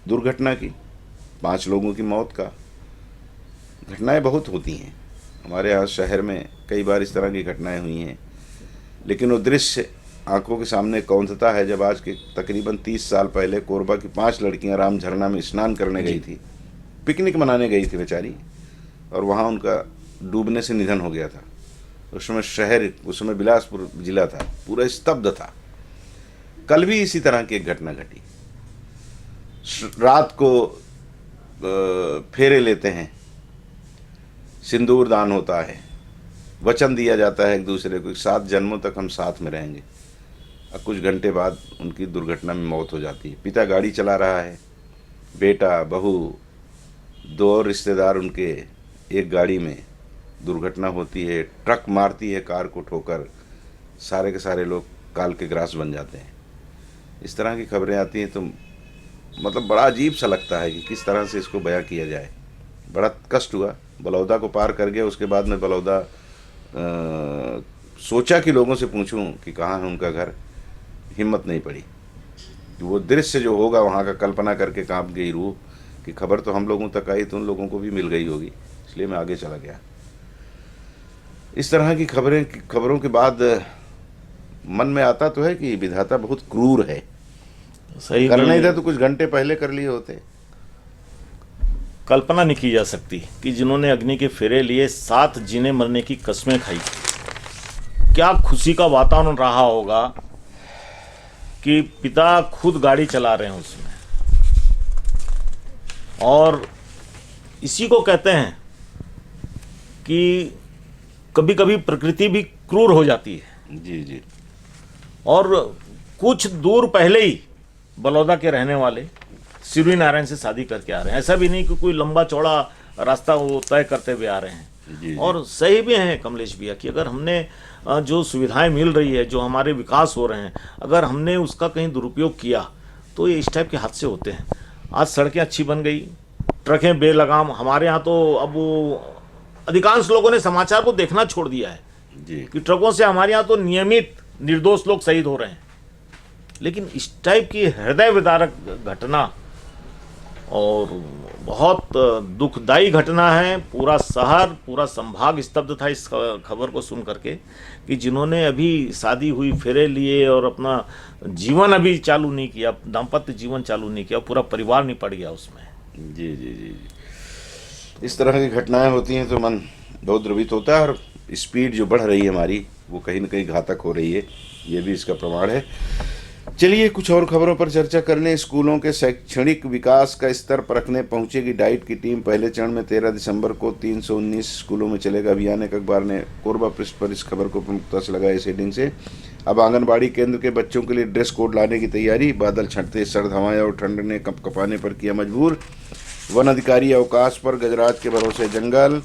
दुर्घटना की, 5 लोगों की मौत का। घटनाएं बहुत होती हैं हमारे यहाँ शहर में, कई बार इस तरह की घटनाएं हुई हैं, लेकिन वो दृश्य आंखों के सामने कौंधता है जब आज के तकरीबन 30 साल पहले कोरबा की 5 लड़कियां राम झरना में स्नान करने गई थी, पिकनिक मनाने गई थी बेचारी, और वहाँ उनका डूबने से निधन हो गया था। उस समय बिलासपुर जिला था, पूरा स्तब्ध था। कल भी इसी तरह की एक घटना घटी। रात को फेरे लेते हैं, सिंदूर दान होता है, वचन दिया जाता है एक दूसरे को, 7 जन्मों तक हम साथ में रहेंगे। अब कुछ घंटे बाद उनकी दुर्घटना में मौत हो जाती है। पिता गाड़ी चला रहा है, बेटा, बहू, 2 और रिश्तेदार उनके एक गाड़ी में, दुर्घटना होती है, ट्रक मारती है कार को ठोकर, सारे के सारे लोग काल के ग्रास बन जाते हैं। इस तरह की खबरें आती हैं तो मतलब बड़ा अजीब सा लगता है कि किस तरह से इसको बयां किया जाए। बड़ा कष्ट हुआ। बलौदा को पार कर गया, उसके बाद में बलौदा सोचा कि लोगों से पूछूं कि कहाँ है उनका घर, हिम्मत नहीं पड़ी। वो दृश्य जो होगा वहाँ का कल्पना करके कांप गई रूह कि खबर तो हम लोगों तक आई तो उन लोगों को भी मिल गई होगी, इसलिए मैं आगे चला गया। इस तरह की खबरों के बाद मन में आता तो है कि विधाता बहुत क्रूर है, सही करना ही में था तो कुछ घंटे पहले कर लिए होते। कल्पना नहीं की जा सकती कि जिन्होंने अग्नि के फेरे लिए 7 जीने मरने की कस्में खाई, क्या खुशी का वातावरण रहा होगा कि पिता खुद गाड़ी चला रहे हैं उसमें। और इसी को कहते हैं कि कभी कभी प्रकृति भी क्रूर हो जाती है। जी जी। और कुछ दूर पहले ही बलौदा के रहने वाले सिरुई नारायण से शादी करके आ रहे हैं। ऐसा भी नहीं कि कोई लंबा चौड़ा रास्ता वो तय करते हुए आ रहे हैं। जी। और सही भी हैं कमलेश भैया कि अगर हमने जो सुविधाएं मिल रही है, जो हमारे विकास हो रहे हैं, अगर हमने उसका कहीं दुरुपयोग किया तो ये इस टाइप के हादसे होते हैं। आज सड़कें अच्छी बन गई, ट्रकें बेलगाम, हमारे यहाँ तो अब वो अधिकांश लोगों ने समाचार को देखना छोड़ दिया है जी। कि ट्रकों से हमारे यहाँ तो नियमित निर्दोष लोग शहीद हो रहे हैं। लेकिन इस टाइप की हृदय विदारक घटना और बहुत दुखदाई घटना है। पूरा शहर, पूरा संभाग स्तब्ध था इस खबर को सुन करके कि जिन्होंने अभी शादी हुई, फेरे लिए और अपना जीवन अभी चालू नहीं किया, दाम्पत्य जीवन चालू नहीं किया, पूरा परिवार निपट गया उसमें। जी जी जी जी। इस तरह की घटनाएं होती हैं तो मन बहुत द्रवित होता है, और स्पीड जो बढ़ रही है हमारी वो कहीं ना कहीं घातक हो रही है, ये भी इसका प्रमाण है। चलिए कुछ और खबरों पर चर्चा कर लें। स्कूलों के शैक्षणिक विकास का स्तर परखने पहुंचेगी डाइट की टीम। पहले चरण में 13 दिसंबर को 319 स्कूलों में चलेगा अभियान। एक अखबार ने कोरबा पृष्ठ पर इस खबर को प्रमुखता से लगाया इस हेडिंग से। अब आंगनबाड़ी केंद्र के बच्चों के लिए ड्रेस कोड लाने की तैयारी। बादल छंटते सर्द हवाएं और ठंड ने कपकपाने पर किया मजबूर। वन अधिकारी अवकाश पर, गजराज के भरोसे जंगल।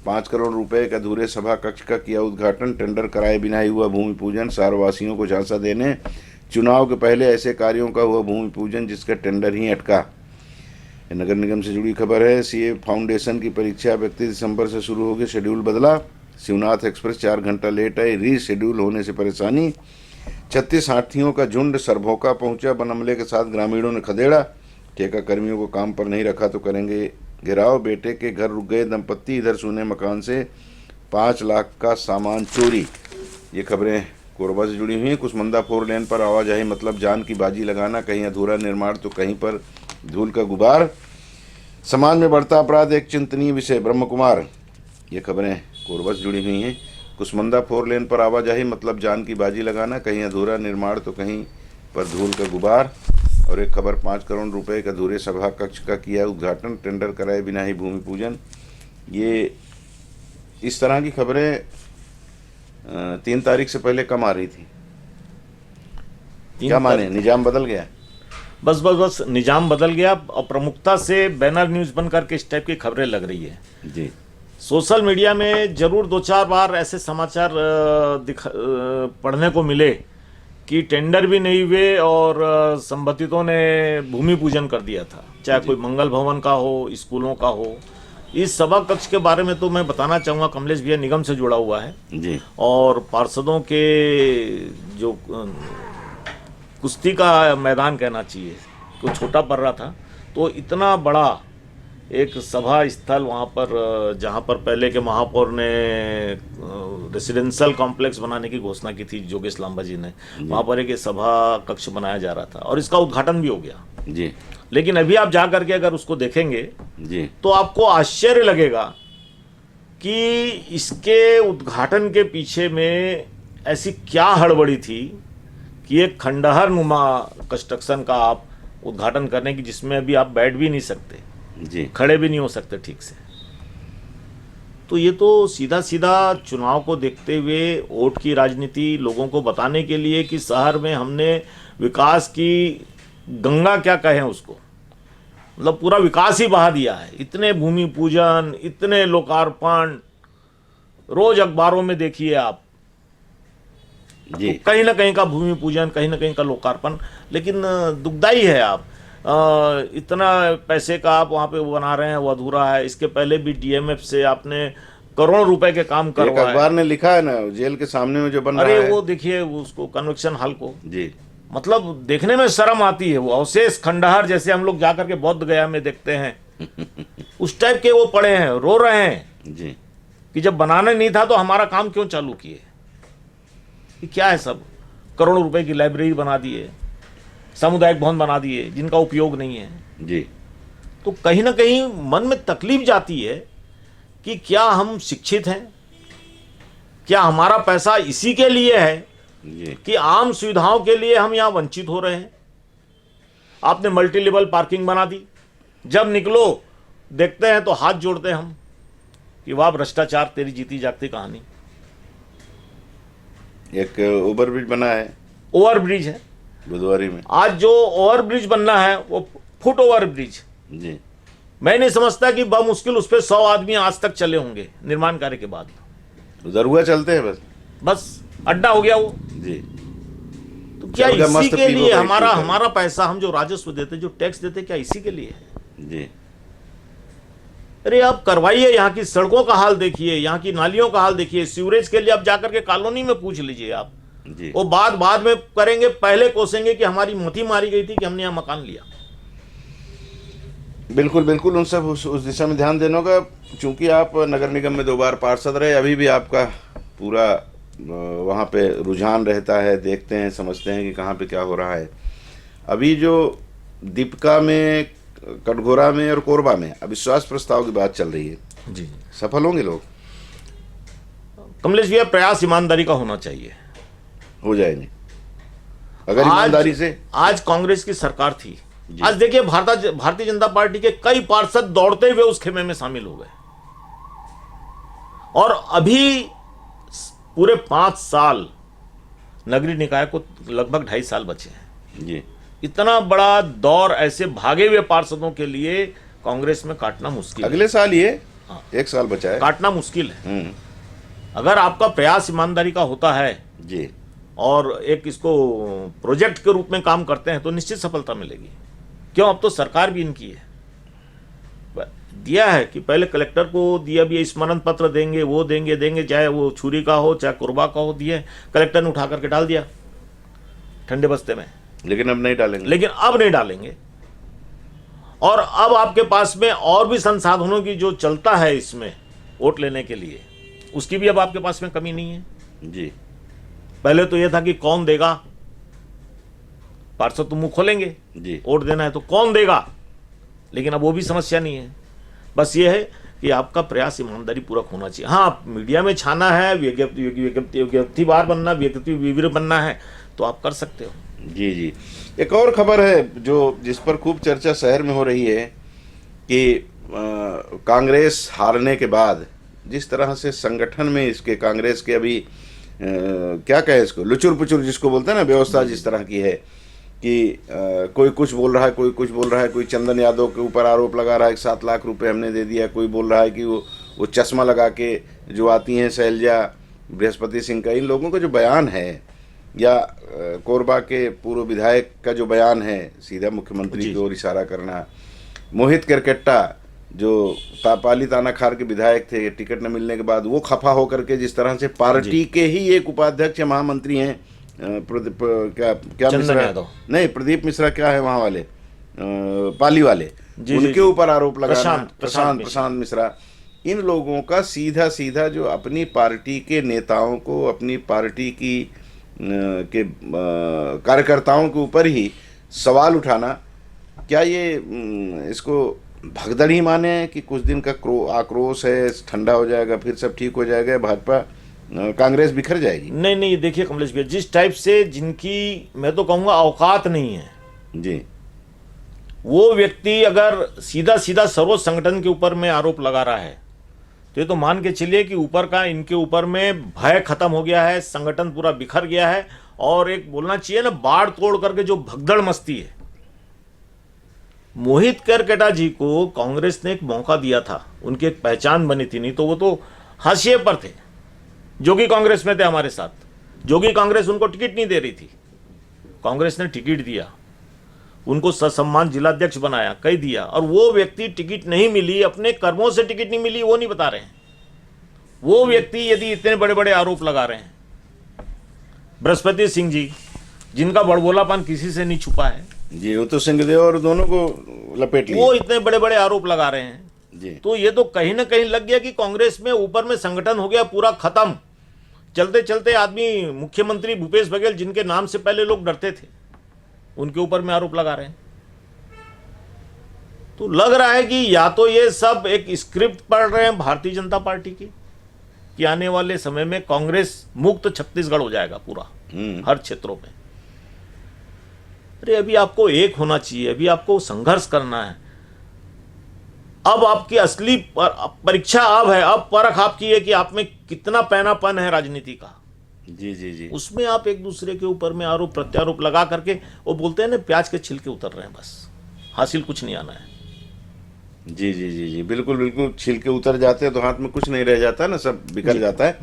5 करोड़ रुपए के अधूरे सभा कक्ष का किया उद्घाटन। टेंडर कराए बिना ही हुआ भूमि पूजन। शहरवासियों को झांसा देने चुनाव के पहले ऐसे कार्यों का हुआ भूमि पूजन जिसका टेंडर ही अटका। नगर निगम से जुड़ी खबर है। सीए फाउंडेशन की परीक्षा 31 दिसंबर से शुरू होगी, शेड्यूल बदला। शिवनाथ एक्सप्रेस 4 घंटा लेट आई, रीशेड्यूल होने से परेशानी। 36 हाथियों का झुंड सरभोका पहुंचा। वन अमले के साथ ग्रामीणों ने खदेड़ा। ठेका कर्मियों को काम पर नहीं रखा तो करेंगे घेराव। बेटे के घर रुक गए दंपत्ति, इधर सुने मकान से 5 लाख का सामान चोरी। ये खबरें कोरबा से जुड़ी हुई हैं। कुसमुंदा 4 लेन पर आवाजाही मतलब जान की बाजी लगाना, कहीं अधूरा निर्माण तो कहीं पर धूल का गुबार। समाज में बढ़ता अपराध एक चिंतनीय विषय, ब्रह्म कुमार। ये खबरें कोरबा से जुड़ी हुई हैं। कुसमुंदा 4 लेन पर आवाजाही मतलब जान की बाजी लगाना, कहीं अधूरा निर्माण तो कहीं पर धूल का गुबार। और एक खबर 5 करोड़ रुपए के अधूरे सभा कक्ष का किया उद्घाटन। टेंडर कराए बिना ही भूमि पूजन। ये इस तरह की खबरें 3 तारीख से पहले कम आ रही थी। क्या माने, निजाम बदल गया? बस निजाम बदल गया और प्रमुखता से बैनर न्यूज बन करके इस टाइप की खबरें लग रही है। जी। सोशल मीडिया में जरूर 2-4 बार ऐसे समाचार पढ़ने को मिले कि टेंडर भी नहीं हुए और संबंधितों ने भूमि पूजन कर दिया था, चाहे कोई मंगल भवन का हो, स्कूलों का हो। इस सभा कक्ष के बारे में तो मैं बताना चाहूँगा, कमलेश भैया निगम से जुड़ा हुआ है जी। और पार्षदों के जो कुश्ती का मैदान कहना चाहिए, को छोटा पड़ रहा था, तो इतना बड़ा एक सभा स्थल वहाँ पर, जहाँ पर पहले के महापौर ने रेसिडेंशियल कॉम्प्लेक्स बनाने की घोषणा की थी जोगेश लांबा जी ने, वहाँ पर एक सभा कक्ष बनाया जा रहा था और इसका उद्घाटन भी हो गया जी। लेकिन अभी आप जा करके अगर उसको देखेंगे जी तो आपको आश्चर्य लगेगा कि इसके उद्घाटन के पीछे में ऐसी क्या हड़बड़ी थी कि एक खंडहर नुमा कंस्ट्रक्शन का आप उद्घाटन करने की, जिसमें अभी आप बैठ भी नहीं सकते जी, खड़े भी नहीं हो सकते ठीक से। तो ये तो सीधा सीधा चुनाव को देखते हुए वोट की राजनीति, लोगों को बताने के लिए कि शहर में हमने विकास की गंगा क्या कहें उसको, मतलब पूरा विकास ही बहा दिया है। इतने भूमि पूजन, इतने लोकार्पण, रोज अखबारों में देखिए आप जी। तो कहीं ना कहीं का भूमि पूजन, कहीं ना कहीं का लोकार्पण। लेकिन दुखदाई है आप इतना पैसे का आप वहाँ पे वो बना रहे हैं, वो अधूरा है। इसके पहले भी डीएमएफ से आपने करोड़ों रुपए के काम एक करवाए। अखबार ने लिखा है ना, जेल के सामने में जो बन रहा अरे है। वो देखिए उसको कन्वेक्शन हॉल को, जी। मतलब देखने में शर्म आती है। वो अवशेष खंडहर जैसे हम लोग जाकर के बौद्ध गया में देखते हैं उस टाइप के वो पड़े हैं, रो रहे हैं जी। कि जब बनाना नहीं था तो हमारा काम क्यों चालू किए। ये क्या है सब। करोड़ों रुपए की लाइब्रेरी बना दिए, सामुदायिक भवन बना दिए जिनका उपयोग नहीं है। जी। तो कहीं ना कहीं मन में तकलीफ जाती है कि क्या हम शिक्षित हैं, क्या हमारा पैसा इसी के लिए है जी। कि आम सुविधाओं के लिए हम यहाँ वंचित हो रहे हैं। आपने मल्टी लेवल पार्किंग बना दी, जब निकलो देखते हैं तो हाथ जोड़ते हैं हम कि वाह भ्रष्टाचार, तेरी जीती जागती कहानी। एक ओवर ब्रिज बना है, ओवर ब्रिज है, बुधवारी में। आज जो ओवर ब्रिज बनना है वो फुट ओवर ब्रिज। जी। मैं नहीं समझता कि बमुश्किल उस पर 100 आदमी आज तक चले होंगे निर्माण कार्य के बाद। दरुआ चलते हैं बस अड्डा हो गया वो। जी। तो क्या चल गया, इसी मस्त के पीको लिए भाई, हमारा ठीक है। हमारा पैसा, हम जो राजस्व देते, जो टैक्स देते, क्या इसी के लिए है? जी। अरे आप करवाइए, यहाँ की सड़कों का हाल देखिए, यहाँ की नालियों का हाल देखिए, सीवरेज के लिए आप जाकर के कॉलोनी में पूछ लीजिए आप। जी। वो बाद में करेंगे, पहले कोसेंगे कि हमारी मती मारी गई थी कि हमने यहाँ मकान लिया। बिल्कुल बिल्कुल, उन सब उस दिशा में ध्यान देना होगा। चूंकि आप नगर निगम में 2 बार पार्षद रहे, अभी भी आपका पूरा वहाँ पे रुझान रहता है, देखते हैं, समझते हैं कि कहाँ पे क्या हो रहा है। अभी जो दीपिका में, कटघोरा में और कोरबा में अविश्वास प्रस्ताव की बात चल रही है, जी, सफल होंगे लोग? कमलेश भैया, प्रयास ईमानदारी का होना चाहिए। हो जाएंगे अगर ईमानदारी से। आज कांग्रेस की सरकार थी, जी। आज देखिए भारतीय जनता पार्टी के कई पार्षद दौड़ते हुए उस खेमे में शामिल हो गए, और अभी पूरे 5 साल, नगरीय निकाय को लगभग 2.5 साल बचे हैं। जी। इतना बड़ा दौर ऐसे भागे हुए पार्षदों के लिए कांग्रेस में काटना मुश्किल अगले साल ये हाँ। 1 साल बचा है, काटना मुश्किल है। अगर आपका प्रयास ईमानदारी का होता है जी, और एक इसको प्रोजेक्ट के रूप में काम करते हैं तो निश्चित सफलता मिलेगी। क्यों, अब तो सरकार भी इनकी है। दिया है कि पहले कलेक्टर को दिया भी, स्मरण पत्र देंगे, वो देंगे, चाहे वो छुरी का हो चाहे कुरबा का हो, दिए, कलेक्टर ने उठा करके डाल दिया ठंडे बस्ते में। लेकिन अब नहीं डालेंगे। लेकिन अब नहीं डालेंगे। और अब आपके पास में और भी संसाधनों की जो चलता है इसमें वोट लेने के लिए, उसकी भी अब आपके पास में कमी नहीं है। जी। पहले तो यह था कि कौन देगा, पार्षद तो मुंह खोलेंगे, जी। वोट देना है तो कौन देगा, लेकिन अब वो भी समस्या नहीं है। बस ये है कि आपका प्रयास ईमानदारी पूर्वक होना चाहिए। हाँ, आप मीडिया में छाना है, व्यक्तिवार बनना, व्यक्ति विवृत बनना है तो आप कर सकते हो। जी। जी। एक और खबर है जो जिस पर खूब चर्चा शहर में हो रही है कि कांग्रेस हारने के बाद जिस तरह से संगठन में इसके कांग्रेस के अभी क्या कहे इसको, लुचुर पुचुर जिसको बोलते हैं ना, व्यवस्था जिस तरह की है कि कोई कुछ बोल रहा है, कोई कुछ बोल रहा है, कोई चंदन यादव के ऊपर आरोप लगा रहा है कि 7 लाख रुपए हमने दे दिया, कोई बोल रहा है कि वो चश्मा लगा के जो आती हैं शैलजा बृहस्पति सिंह का, इन लोगों का जो बयान है, या कोरबा के पूर्व विधायक का जो बयान है, सीधा मुख्यमंत्री की ओर इशारा करना, मोहित करकेट्टा जो पाली तानाखार के विधायक थे, टिकट न मिलने के बाद वो खफा होकर के जिस तरह से पार्टी के ही एक उपाध्यक्ष या महामंत्री हैं, क्या मिश्रा, नहीं प्रदीप मिश्रा, क्या है वहाँ वाले पाली वाले, उनके ऊपर आरोप लगाना, प्रशांत मिश्रा, इन लोगों का सीधा सीधा जो अपनी पार्टी के नेताओं को, अपनी पार्टी की के कार्यकर्ताओं के ऊपर ही सवाल उठाना, क्या ये इसको भगदड़ ही माने कि कुछ दिन का आक्रोश है, ठंडा हो जाएगा, फिर सब ठीक हो जाएगा, भाजपा कांग्रेस बिखर जाएगी? नहीं, देखिए कमलेश भैया, जिस टाइप से जिनकी मैं तो कहूँगा औकात नहीं है जी, वो व्यक्ति अगर सीधा सीधा सर्व संगठन के ऊपर में आरोप लगा रहा है तो ये तो मान के चलिए कि ऊपर का, इनके ऊपर में भय खत्म हो गया है, संगठन पूरा बिखर गया है, और एक बोलना चाहिए ना, बाढ़ तोड़ करके जो भगदड़ मस्ती है। मोहित करकेटा जी को कांग्रेस ने एक मौका दिया था, उनकी एक पहचान बनी थी, नहीं तो वो तो हाशिए पर थे। जोगी कांग्रेस में थे हमारे साथ, जोगी कांग्रेस उनको टिकट नहीं दे रही थी, कांग्रेस ने टिकट दिया, उनको ससम्मान जिलाध्यक्ष बनाया, कह दिया, और वो व्यक्ति टिकट नहीं मिली, अपने कर्मों से टिकट नहीं मिली, वो नहीं बता रहे हैं। वो व्यक्ति यदि इतने बड़े बड़े आरोप लगा रहे हैं, बृहस्पति सिंह जी जिनका बड़बोलापन किसी से नहीं छुपा है जी, वो तो सिंहदेव और दोनों को लपेट लिया, वो इतने बड़े बड़े आरोप लगा रहे हैं जी। तो ये तो कहीं ना कहीं लग गया कि कांग्रेस में ऊपर में संगठन हो गया पूरा खत्म, चलते चलते आदमी, मुख्यमंत्री भूपेश बघेल जिनके नाम से पहले लोग डरते थे, उनके ऊपर में आरोप लगा रहे हैं। तो लग रहा है कि या तो ये सब एक स्क्रिप्ट पढ़ रहे हैं भारतीय जनता पार्टी की, कि आने वाले समय में कांग्रेस मुक्त छत्तीसगढ़ हो जाएगा पूरा, हर क्षेत्रों में। अरे अभी आपको एक होना चाहिए, अभी आपको संघर्ष करना है। अब आपकी असली परीक्षा अब है, अब परख आपकी है कि आप में कितना पैनापन है राजनीति का। जी जी जी। उसमें आप एक दूसरे के ऊपर में आरोप प्रत्यारोप लगा करके, वो बोलते हैं ना, प्याज के छिलके उतर रहे हैं, बस हासिल कुछ नहीं आना है। जी जी जी जी, बिल्कुल बिल्कुल। छिलके उतर जाते हैं तो हाथ में कुछ नहीं रह जाता ना, सब बिखर जाता है।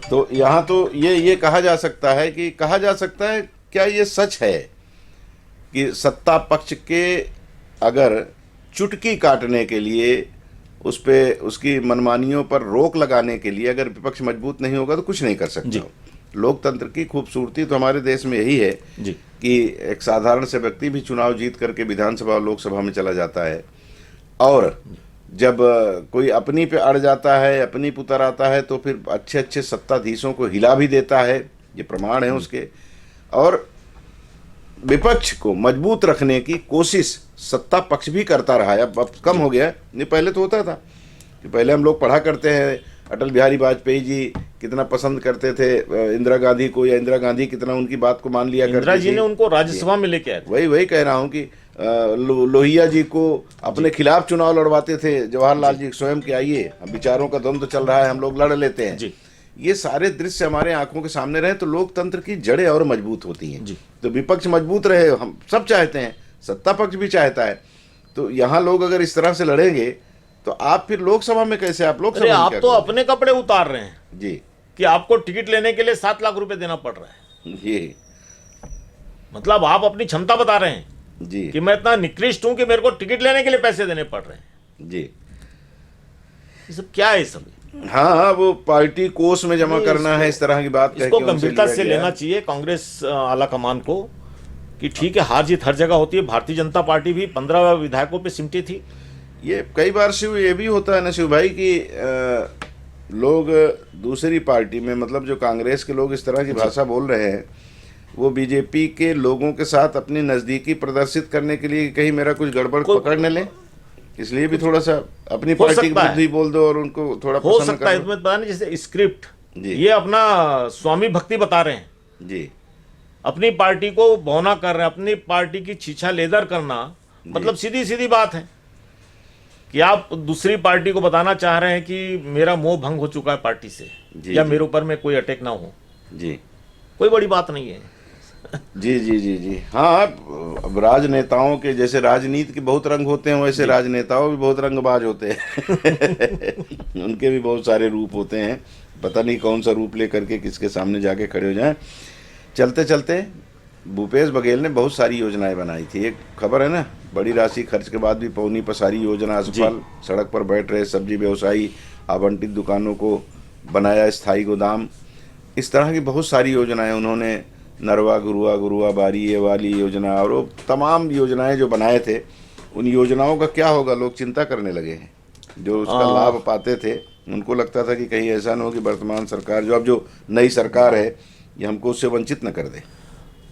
तो यहाँ तो ये कहा जा सकता है कि क्या ये सच है कि सत्ता पक्ष के अगर चुटकी काटने के लिए, उस पे उसकी मनमानियों पर रोक लगाने के लिए अगर विपक्ष मजबूत नहीं होगा तो कुछ नहीं कर सकता। लोकतंत्र की खूबसूरती तो हमारे देश में यही है जी। कि एक साधारण से व्यक्ति भी चुनाव जीत करके विधानसभा और लोकसभा में चला जाता है, और जब कोई अपनी पे अड़ जाता है, अपनी पे उतर आता है, तो फिर अच्छे अच्छे सत्ताधीशों को हिला भी देता है। ये प्रमाण है उसके। और विपक्ष को मजबूत रखने की कोशिश सत्ता पक्ष भी करता रहा है। अब कम हो गया, नहीं पहले तो होता था कि पहले हम लोग पढ़ा करते हैं अटल बिहारी वाजपेयी जी कितना पसंद करते थे इंदिरा गांधी को, या इंदिरा गांधी कितना उनकी बात को मान लिया करती थी। इंदिरा जी ने उनको राज्यसभा में लेके आए थे। वही कह रहा हूँ कि लोहिया जी को अपने खिलाफ चुनाव लड़वाते थे जवाहरलाल जी स्वयं के, आइए हम विचारों का द्वंद्व चल रहा है, हम लोग लड़ लेते हैं जी। ये सारे दृश्य हमारे आंखों के सामने रहे तो लोकतंत्र की जड़ें और मजबूत होती हैं। तो विपक्ष मजबूत रहे, हम सब चाहते हैं, सत्ता पक्ष भी चाहता है। तो यहाँ लोग अगर इस तरह से लड़ेंगे तो आप फिर लोकसभा में कैसे, आप लोकसभा आप तो अपने कपड़े उतार रहे हैं जी, कि आपको टिकट लेने के लिए 7 लाख रुपए देना पड़ रहा है। ये मतलब आप अपनी क्षमता बता रहे हैं जी कि मैं इतना निकृष्ट हूं कि मेरे को टिकट लेने के लिए पैसे देने पड़ रहे हैं जी। ये सब क्या है सब? हाँ, वो पार्टी कोष में जमा करना है, इस तरह की बात कह के इसको गंभीरता से लेना चाहिए कांग्रेस आला कमान को कि ठीक है, हार जीत हर जगह होती है। भारतीय जनता पार्टी भी 15 विधायकों पे सिमटी थी। ये कई बार शिव ये भी होता है ना शिव भाई कि लोग दूसरी पार्टी में, मतलब जो कांग्रेस के लोग इस तरह की भाषा बोल रहे हैं, वो बीजेपी के लोगों के साथ अपनी नज़दीकी प्रदर्शित करने के लिए कहीं मेरा कुछ गड़बड़ पकड़ न ले, इसलिए भी थोड़ा सा अपनी पार्टी की बुद्धि बोल दो और उनको थोड़ा हो सकता है। पता नहीं, जैसे स्क्रिप्ट ये अपना स्वामी भक्ति बता रहे हैं जी, अपनी पार्टी को बौना कर रहे हैं, अपनी पार्टी की छीछा लेदर करना। मतलब सीधी सीधी बात है कि आप दूसरी पार्टी को बताना चाह रहे हैं कि मेरा मोह भंग हो चुका है पार्टी से, या मेरे ऊपर में कोई अटैक ना हो जी। कोई बड़ी बात नहीं है जी जी जी जी। हाँ, अब राजनेताओं के जैसे राजनीति के बहुत रंग होते हैं, वैसे राजनेताओं भी बहुत रंगबाज होते हैं उनके भी बहुत सारे रूप होते हैं, पता नहीं कौन सा रूप लेकर के किसके सामने जाके खड़े हो जाएं। चलते चलते भूपेश बघेल ने बहुत सारी योजनाएं बनाई थी। एक खबर है ना, बड़ी राशि खर्च के बाद भी पौनी पसारी योजना असफल, सड़क पर बैठ रहे सब्जी व्यवसायी, आवंटित दुकानों को बनाया स्थायी गोदाम। इस तरह की बहुत सारी योजनाएं उन्होंने, नरवा गुरुआ बारी, ये वाली योजना, और वो तमाम योजनाएं जो बनाए थे, उन योजनाओं का क्या होगा लोग चिंता करने लगे हैं। जो उसका लाभ पाते थे उनको लगता था कि कहीं ऐसा न हो कि वर्तमान सरकार, जो नई सरकार है, ये हमको उससे वंचित न कर दे।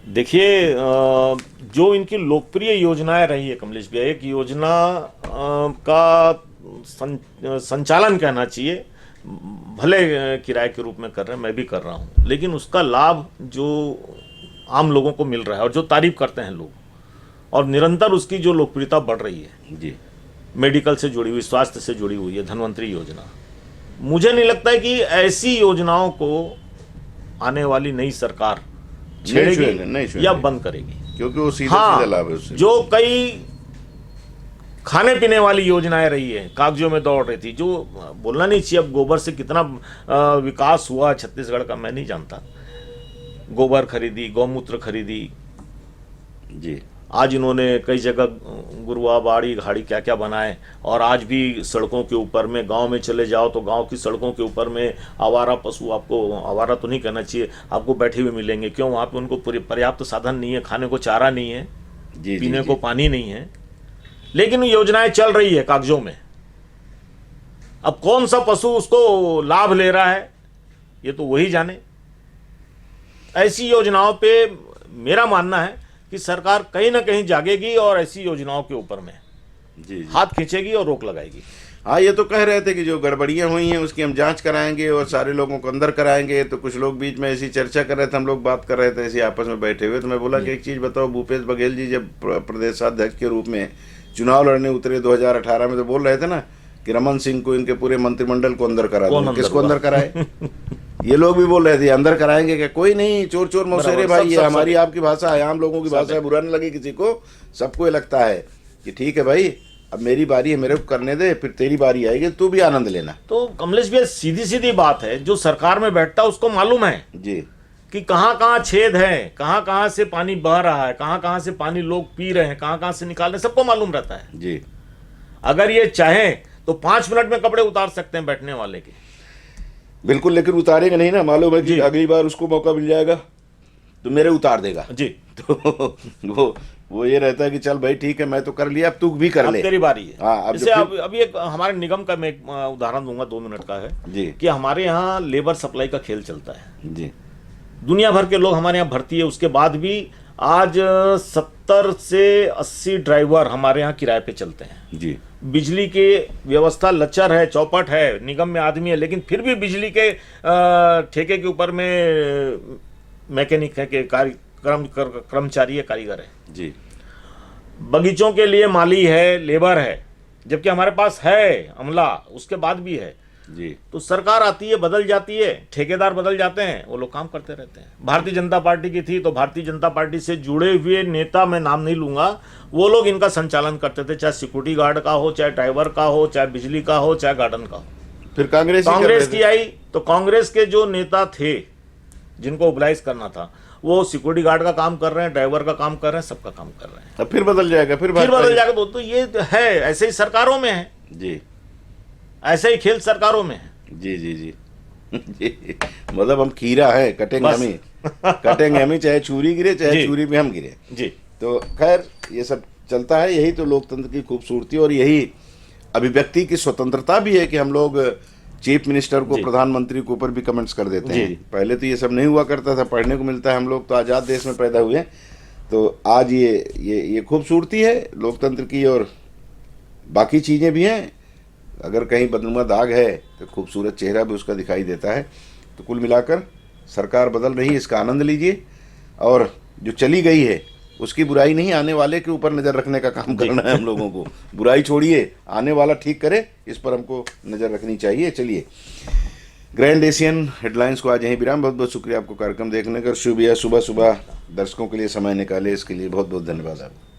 देखिए, जो इनकी लोकप्रिय योजनाएं रही है कमलेश भैया, एक योजना का संचालन कहना चाहिए, भले किराए के रूप में कर रहे हैं, मैं भी कर रहा हूं, लेकिन उसका लाभ जो आम लोगों को मिल रहा है और जो तारीफ करते हैं लोग, और निरंतर उसकी जो लोकप्रियता बढ़ रही है जी, मेडिकल से जुड़ी हुई, स्वास्थ्य से जुड़ी हुई है धन्वंतरी योजना। मुझे नहीं लगता है कि ऐसी योजनाओं को आने वाली नई सरकार छेड़ेगी या बंद करेगी, क्योंकि वो सीधे लाभ है उससे। जो कई खाने पीने वाली योजनाएं रही है, कागजों में दौड़ रही थी, जो बोलना नहीं चाहिए। अब गोबर से कितना विकास हुआ छत्तीसगढ़ का मैं नहीं जानता। गोबर खरीदी, गौमूत्र खरीदी जी। आज इन्होंने कई जगह गुरुआ बाड़ी घाड़ी क्या क्या बनाए, और आज भी सड़कों के ऊपर में, गांव में चले जाओ तो गांव की सड़कों के ऊपर में आवारा पशु, आपको आवारा तो नहीं कहना चाहिए, आपको बैठे हुए मिलेंगे। क्यों? वहाँ पे उनको पर्याप्त साधन नहीं है, खाने को चारा नहीं है जी, पीने को पानी नहीं है, लेकिन योजनाएं चल रही है कागजों में। अब कौन सा पशु उसको लाभ ले रहा है ये तो वही जाने। ऐसी योजनाओं पे मेरा मानना है कि सरकार कहीं ना कहीं जागेगी और ऐसी योजनाओं के ऊपर में जी हाथ खींचेगी और रोक लगाएगी। हाँ, ये तो कह रहे थे कि जो गड़बड़ियाँ हुई हैं उसकी हम जांच कराएंगे और सारे लोगों को अंदर कराएंगे। तो कुछ लोग बीच में ऐसी चर्चा कर रहे थे, हम लोग बात कर रहे थे ऐसे आपस में बैठे हुए, तो मैं बोला कि एक चीज़ बताओ, भूपेश बघेल जी जब प्रदेशाध्यक्ष के रूप में चुनाव लड़ने उतरे 2018 में, तो बोल रहे थे ना कि रमन सिंह को, इनके पूरे मंत्रिमंडल को अंदर करा दो। किसको अंदर कराए? ये लोग भी बोल रहे थे अंदर कराएंगे क्या? कोई नहीं, चोर चोर मौसेरे भाई, ये हमारी आपकी भाषा है, आम लोगों की भाषा है, बुरा नहीं लगे किसी को, सबको ये लगता है कि ठीक है भाई, अब मेरी बारी है, मेरे को करने दे, फिर तेरी बारी आएगी, तू भी आनंद लेना। तो कमलेश भैया, सीधी सीधी बात है, जो सरकार में बैठता है उसको मालूम है जी कि कहाँ कहाँ छेद है, कहाँ कहाँ से पानी बह रहा है, कहाँ कहाँ से पानी लोग पी रहे हैं, कहाँ कहाँ से निकाल रहे हैं, सबको मालूम रहता है। जी अगर ये चाहें तो 5 मिनट में कपड़े उतार सकते हैं बैठने वाले के। बिल्कुल, लेकिन उतारेगा नहीं ना, मालूम है कि अगली बार उसको मौका मिल जाएगा तो मेरे उतार देगा जी। तो वो ये रहता है कि चल भाई ठीक है, मैं तो कर लिया, अब तू भी कर अब ले, तेरी बारी है। हाँ, जैसे अभी एक हमारे निगम का मैं एक उदाहरण दूंगा, 2 मिनट का है जी कि हमारे यहाँ लेबर सप्लाई का खेल चलता है। जी दुनिया भर के लोग हमारे यहाँ भर्ती है, उसके बाद भी आज 70 से 80 ड्राइवर हमारे यहाँ किराए पे चलते हैं। जी बिजली की व्यवस्था लचर है, चौपट है, निगम में आदमी है, लेकिन फिर भी बिजली के ठेके के ऊपर में मैकेनिक है के कर्मचारी है, कारीगर है। जी बगीचों के लिए माली है, लेबर है, जबकि हमारे पास है अमला, उसके बाद भी है। जी तो सरकार आती है, बदल जाती है, ठेकेदार बदल जाते हैं, वो लोग काम करते रहते हैं। भारतीय जनता पार्टी की थी तो भारतीय जनता पार्टी से जुड़े हुए नेता, मैं नाम नहीं लूंगा, वो लोग इनका संचालन करते थे, चाहे सिक्योरिटी गार्ड का हो, चाहे ड्राइवर का हो, चाहे बिजली का हो, चाहे गार्डन का हो। फिर कांग्रेस की आई तो कांग्रेस के जो नेता थे जिनको मोबिलाइज करना था, वो सिक्योरिटी गार्ड का काम कर रहे हैं, ड्राइवर का काम कर रहे हैं, सबका काम कर रहे हैं। अब फिर बदल जाएगा, फिर बदल जाएगा। तो ये है, ऐसे ही सरकारों में है, जी ऐसे ही खेल सरकारों में है। जी जी जी जी, मतलब हम खीरा है, कटेंगे हम ही, कटेंगे हम ही, चाहे छुरी गिरे चाहे छुरी में हम गिरे जी। तो खैर ये सब चलता है, यही तो लोकतंत्र की खूबसूरती और यही अभिव्यक्ति की स्वतंत्रता भी है कि हम लोग चीफ मिनिस्टर को, प्रधानमंत्री के ऊपर भी कमेंट्स कर देते हैं। पहले तो ये सब नहीं हुआ करता था, पढ़ने को मिलता है, हम लोग तो आज़ाद देश में पैदा हुए, तो आज ये खूबसूरती है लोकतंत्र की। और बाकी चीज़ें भी हैं, अगर कहीं बदनुमा दाग है तो खूबसूरत चेहरा भी उसका दिखाई देता है। तो कुल मिलाकर सरकार बदल रही है, इसका आनंद लीजिए, और जो चली गई है उसकी बुराई नहीं, आने वाले के ऊपर नज़र रखने का काम करना है हम लोगों को। बुराई छोड़िए, आने वाला ठीक करे, इस पर हमको नज़र रखनी चाहिए। चलिए, ग्रैंड एशियन हेडलाइंस को आज यहीं विराम। बहुत बहुत शुक्रिया आपको कार्यक्रम देखने का। शुभ सुबह सुबह दर्शकों के लिए समय निकाले, इसके लिए बहुत बहुत धन्यवाद आपको।